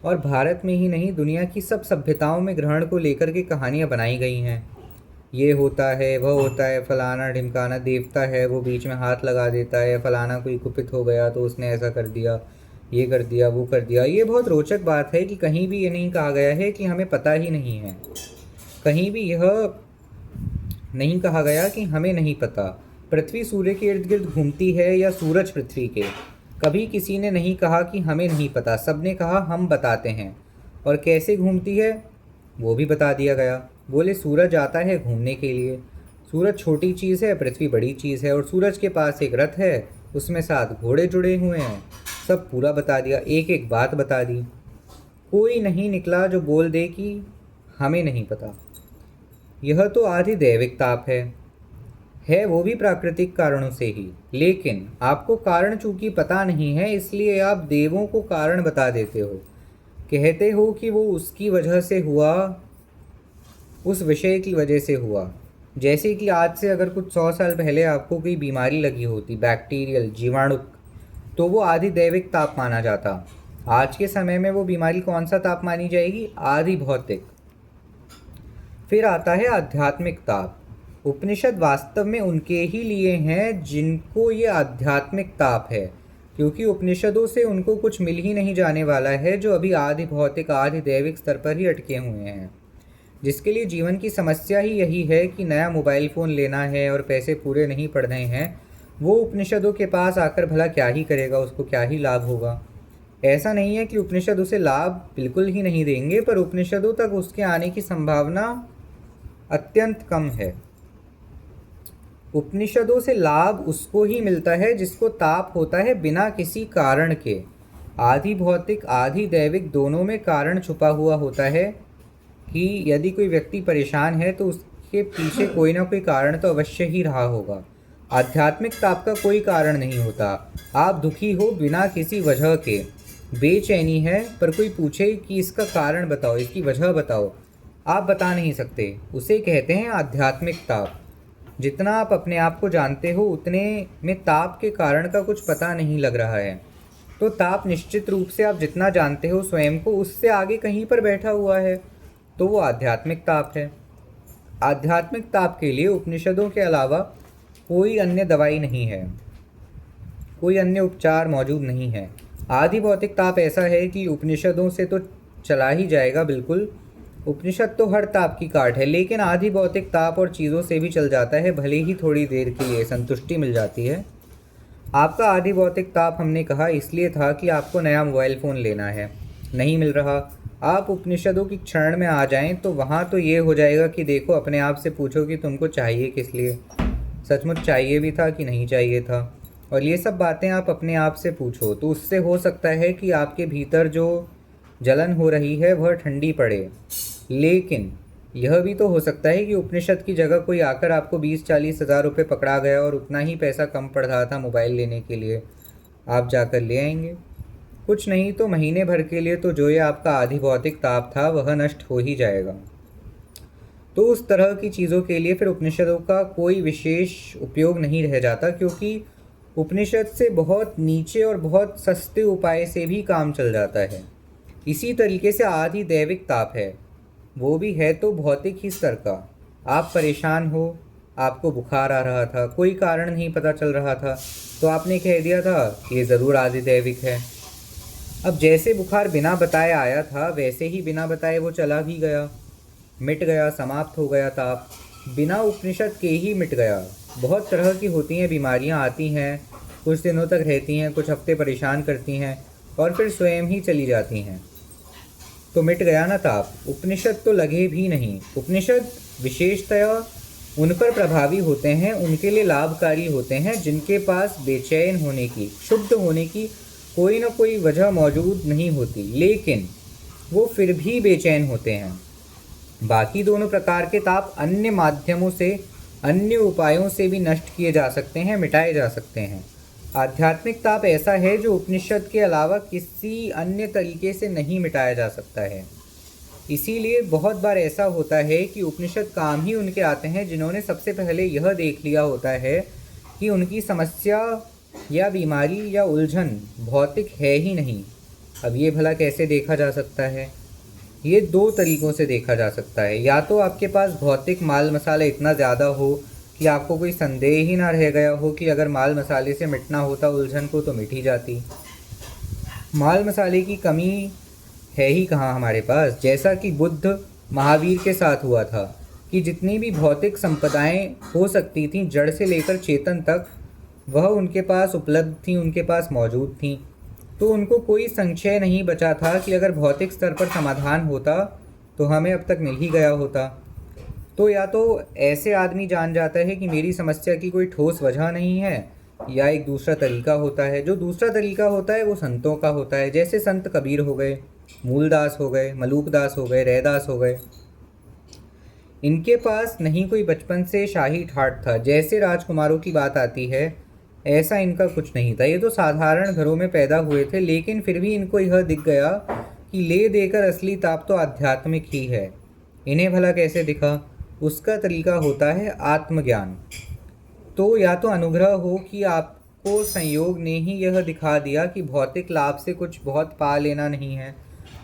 और भारत में ही नहीं, दुनिया की सब सभ्यताओं में ग्रहण को लेकर के कहानियाँ बनाई गई हैं। ये होता है, वह होता है, फलाना ढिमकाना देवता है वो बीच में हाथ लगा देता है, फलाना कोई कुपित हो गया तो उसने ऐसा कर दिया, ये कर दिया, वो कर दिया। ये बहुत रोचक बात है कि कहीं भी ये नहीं कहा गया है कि हमें पता ही नहीं है। कहीं भी यह नहीं कहा गया कि हमें नहीं पता। पृथ्वी सूर्य के इर्द गिर्द घूमती है या सूरज पृथ्वी के। कभी किसी ने नहीं कहा कि हमें नहीं पता, सब ने कहा हम बताते हैं। और कैसे घूमती है वो भी बता दिया गया। बोले सूरज आता है घूमने के लिए, सूरज छोटी चीज़ है, पृथ्वी बड़ी चीज़ है, और सूरज के पास एक रथ है, उसमें 7 घोड़े जुड़े हुए हैं। सब पूरा बता दिया, एक एक बात बता दी। कोई नहीं निकला जो बोल दे कि हमें नहीं पता। यह तो आधि दैविक ताप है वो भी प्राकृतिक कारणों से ही। लेकिन आपको कारण चूंकि पता नहीं है इसलिए आप देवों को कारण बता देते हो, कहते हो कि वो उसकी वजह से हुआ, उस विषय की वजह से हुआ। जैसे कि आज से अगर कुछ 100 साल पहले आपको कोई बीमारी लगी होती, बैक्टीरियल, जीवाणुक, तो वो आधि दैविक ताप माना जाता। आज के समय में वो बीमारी कौन सा ताप मानी जाएगी? आधि भौतिक। फिर आता है आध्यात्मिक ताप। उपनिषद वास्तव में उनके ही लिए हैं जिनको ये आध्यात्मिक ताप है, क्योंकि उपनिषदों से उनको कुछ मिल ही नहीं जाने वाला है, जो अभी आधि भौतिक आधि दैविक स्तर पर ही अटके हुए हैं। जिसके लिए जीवन की समस्या ही यही है कि नया मोबाइल फ़ोन लेना है और पैसे पूरे नहीं पड़ रहे हैं, वो उपनिषदों के पास आकर भला क्या ही करेगा, उसको क्या ही लाभ होगा। ऐसा नहीं है कि उपनिषद उसे लाभ बिल्कुल ही नहीं देंगे, पर उपनिषदों तक उसके आने की संभावना अत्यंत कम है। उपनिषदों से लाभ उसको ही मिलता है जिसको ताप होता है बिना किसी कारण के। आधि भौतिक आधि दैविक दोनों में कारण छुपा हुआ होता है कि यदि कोई व्यक्ति परेशान है तो उसके पीछे कोई ना कोई कारण तो अवश्य ही रहा होगा। आध्यात्मिक ताप का कोई कारण नहीं होता। आप दुखी हो बिना किसी वजह के, बेचैनी है, पर कोई पूछे कि इसका कारण बताओ, इसकी वजह बताओ, आप बता नहीं सकते, उसे कहते हैं आध्यात्मिक ताप। जितना आप अपने आप को जानते हो उतने में ताप के कारण का कुछ पता नहीं लग रहा है। तो ताप निश्चित रूप से आप जितना जानते हो स्वयं को, उससे आगे कहीं पर बैठा हुआ है, तो वो आध्यात्मिक ताप है। आध्यात्मिक ताप के लिए उपनिषदों के अलावा कोई अन्य दवाई नहीं है, कोई अन्य उपचार मौजूद नहीं है। आधि भौतिक ताप ऐसा है कि उपनिषदों से तो चला ही जाएगा बिल्कुल, उपनिषद तो हर ताप की काट है, लेकिन आधि भौतिक ताप और चीज़ों से भी चल जाता है, भले ही थोड़ी देर के लिए संतुष्टि मिल जाती है। आपका आधि भौतिक ताप हमने कहा इसलिए था कि आपको नया मोबाइल फ़ोन लेना है, नहीं मिल रहा। आप उपनिषदों की क्षरण में आ जाएं तो वहाँ तो ये हो जाएगा कि देखो, अपने आप से पूछो कि तुमको चाहिए किस लिए, सचमुच चाहिए भी था कि नहीं चाहिए था। और ये सब बातें आप अपने आप से पूछो तो उससे हो सकता है कि आपके भीतर जो जलन हो रही है वह ठंडी पड़े। लेकिन यह भी तो हो सकता है कि उपनिषद की जगह कोई आकर आपको 20-40 हज़ार रुपये पकड़ा गया और उतना ही पैसा कम पड़ रहा था मोबाइल लेने के लिए, आप जाकर ले आएंगे। कुछ नहीं तो महीने भर के लिए तो जो ये आपका आधि भौतिक ताप था वह नष्ट हो ही जाएगा। तो उस तरह की चीज़ों के लिए फिर उपनिषदों का कोई विशेष उपयोग नहीं रह जाता, क्योंकि उपनिषद से बहुत नीचे और बहुत सस्ते उपाय से भी काम चल जाता है। इसी तरीके से आधि दैविक ताप है, वो भी है तो भौतिक ही स्तर का। आप परेशान हो, आपको बुखार आ रहा था, कोई कारण नहीं पता चल रहा था, तो आपने कह दिया था ये ज़रूर आधि दैविक है। अब जैसे बुखार बिना बताए आया था वैसे ही बिना बताए वो चला भी गया, मिट गया, समाप्त हो गया ताप, बिना उपनिषद के ही मिट गया। बहुत तरह की होती हैं बीमारियां, आती हैं, कुछ दिनों तक रहती हैं, कुछ हफ्ते परेशान करती हैं और फिर स्वयं ही चली जाती हैं। तो मिट गया ना ताप। उपनिषद तो लगे भी नहीं। उपनिषद विशेषतया उन पर प्रभावी होते हैं, उनके लिए लाभकारी होते हैं जिनके पास बेचैन होने की, क्षुब्ध होने की कोई ना कोई वजह मौजूद नहीं होती, लेकिन वो फिर भी बेचैन होते हैं। बाकी दोनों प्रकार के ताप अन्य माध्यमों से, अन्य उपायों से भी नष्ट किए जा सकते हैं, मिटाए जा सकते हैं। आध्यात्मिक ताप ऐसा है जो उपनिषद के अलावा किसी अन्य तरीके से नहीं मिटाया जा सकता है। इसीलिए बहुत बार ऐसा होता है कि उपनिषद काम ही उनके आते हैं जिन्होंने सबसे पहले यह देख लिया होता है कि उनकी समस्या या बीमारी या उलझन भौतिक है ही नहीं। अब ये भला कैसे देखा जा सकता है? ये दो तरीक़ों से देखा जा सकता है। या तो आपके पास भौतिक माल मसाला इतना ज़्यादा हो कि आपको कोई संदेह ही ना रह गया हो कि अगर माल मसाले से मिटना होता उलझन को तो मिट ही जाती। माल मसाले की कमी है ही कहाँ हमारे पास। जैसा कि बुद्ध महावीर के साथ हुआ था कि जितनी भी भौतिक संपदाएं हो सकती थीं जड़ से लेकर चेतन तक, वह उनके पास उपलब्ध थीं, उनके पास मौजूद थीं। तो उनको कोई संशय नहीं बचा था कि अगर भौतिक स्तर पर समाधान होता तो हमें अब तक मिल ही गया होता। तो या तो ऐसे आदमी जान जाता है कि मेरी समस्या की कोई ठोस वजह नहीं है, या एक दूसरा तरीका होता है। जो दूसरा तरीका होता है वो संतों का होता है, जैसे संत कबीर हो गए, मूलदास हो गए, मलूकदास हो गए, रैदास हो गए। इनके पास नहीं कोई बचपन से शाही ठाट था। जैसे राजकुमारों की बात आती है ऐसा इनका कुछ नहीं था। ये तो साधारण घरों में पैदा हुए थे, लेकिन फिर भी इनको यह दिख गया कि ले देकर असली ताप तो आध्यात्मिक ही है। इन्हें भला कैसे दिखा? उसका तरीका होता है आत्मज्ञान। तो या तो अनुग्रह हो कि आपको संयोग ने ही यह दिखा दिया कि भौतिक लाभ से कुछ बहुत पा लेना नहीं है।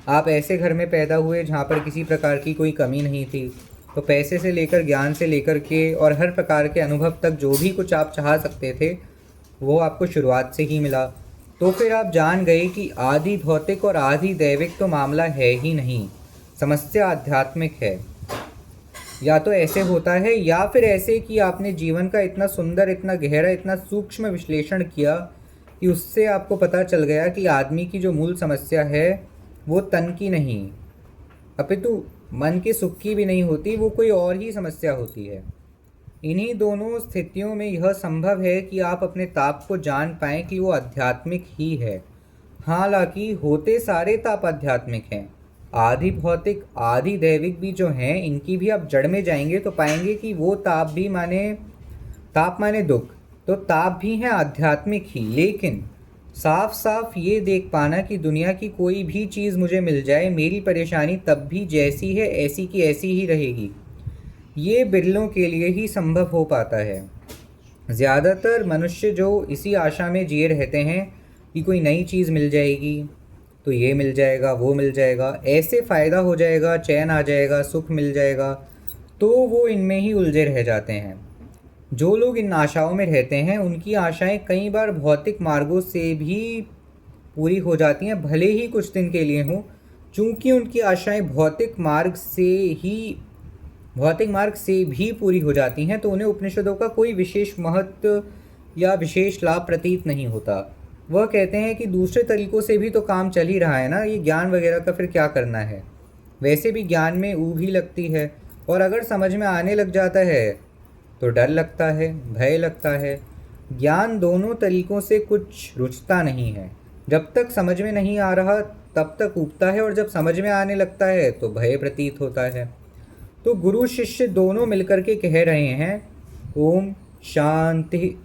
आप ऐसे घर में पैदा हुए जहाँ पर किसी प्रकार की कोई कमी नहीं थी, तो पैसे से लेकर ज्ञान से लेकर के और हर प्रकार के अनुभव तक जो भी कुछ आप चाह सकते थे वो आपको शुरुआत से ही मिला। तो तो फिर आप जान गए कि आदि भौतिक और आदि दैविक तो मामला है ही नहीं, समस्या आध्यात्मिक है। या तो ऐसे होता है या फिर ऐसे कि आपने जीवन का इतना सुंदर, इतना गहरा, इतना सूक्ष्म विश्लेषण किया कि उससे आपको पता चल गया कि आदमी की जो मूल समस्या है वो तन की नहीं, अपितु मन के सुख की भी नहीं होती, वो कोई और ही समस्या होती है। इन्हीं दोनों स्थितियों में यह संभव है कि आप अपने ताप को जान पाएं कि वो आध्यात्मिक ही है। हालांकि होते सारे ताप आध्यात्मिक हैं। आदि भौतिक, आदि दैविक भी जो हैं, इनकी भी आप जड़ में जाएंगे तो पाएंगे कि वो ताप माने दुख, तो ताप भी हैं आध्यात्मिक ही। लेकिन साफ साफ ये देख पाना कि दुनिया की कोई भी चीज़ मुझे मिल जाए, मेरी परेशानी तब भी जैसी है ऐसी की ऐसी ही रहेगी, ये बिरलों के लिए ही संभव हो पाता है। ज़्यादातर मनुष्य जो इसी आशा में जिए रहते हैं कि कोई नई चीज़ मिल जाएगी, तो ये मिल जाएगा, वो मिल जाएगा, ऐसे फ़ायदा हो जाएगा, चैन आ जाएगा, सुख मिल जाएगा, तो वो इनमें ही उलझे रह जाते हैं। जो लोग इन आशाओं में रहते हैं उनकी आशाएं कई बार भौतिक मार्गों से भी पूरी हो जाती हैं, भले ही कुछ दिन के लिए हों। चूँकि उनकी आशाएं भौतिक मार्ग से भी पूरी हो जाती हैं, तो उन्हें उपनिषदों का कोई विशेष महत्व या विशेष लाभ प्रतीत नहीं होता। वह कहते हैं कि दूसरे तरीकों से भी तो काम चल ही रहा है ना, ये ज्ञान वगैरह का फिर क्या करना है। वैसे भी ज्ञान में ऊब ही लगती है, और अगर समझ में आने लग जाता है तो डर लगता है, भय लगता है। ज्ञान दोनों तरीकों से कुछ रुचता नहीं है। जब तक समझ में नहीं आ रहा तब तक ऊबता है, और जब समझ में आने लगता है तो भय प्रतीत होता है। तो गुरु शिष्य दोनों मिलकर के कह रहे हैं, ओम शांति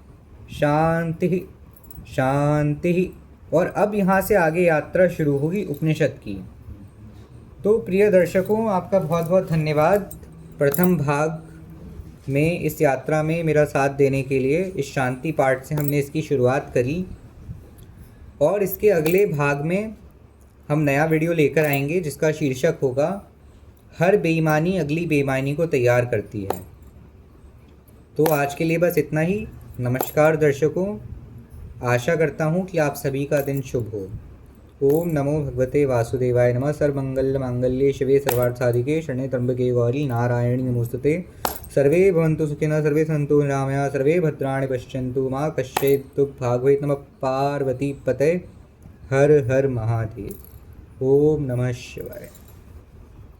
शांति शांति। और अब यहाँ से आगे यात्रा शुरू होगी उपनिषद की। तो प्रिय दर्शकों, आपका बहुत बहुत धन्यवाद प्रथम भाग में इस यात्रा में मेरा साथ देने के लिए। इस शांति पाठ से हमने इसकी शुरुआत करी, और इसके अगले भाग में हम नया वीडियो लेकर आएंगे जिसका शीर्षक होगा हर बेईमानी अगली बेईमानी को तैयार करती है। तो आज के लिए बस इतना ही। नमस्कार दर्शकों, आशा करता हूँ कि आप सभी का दिन शुभ हो। ओम नमो भगवते वासुदेवाय नमः। सर्वमंगल मांगल्ये शिवे सर्वार्थ साधिके शरण्ये त्र्यंबके गौरी नारायणी नमोस्तुते। सर्वे भवन्तु सुखिनः, सर्वे सन्तु निरामयाः, सर्वे भद्राणि पश्यन्तु मा कश्चित् दुःखभाग्। नमः पार्वती पतये। हर हर महादेव। ओम नमः शिवाय।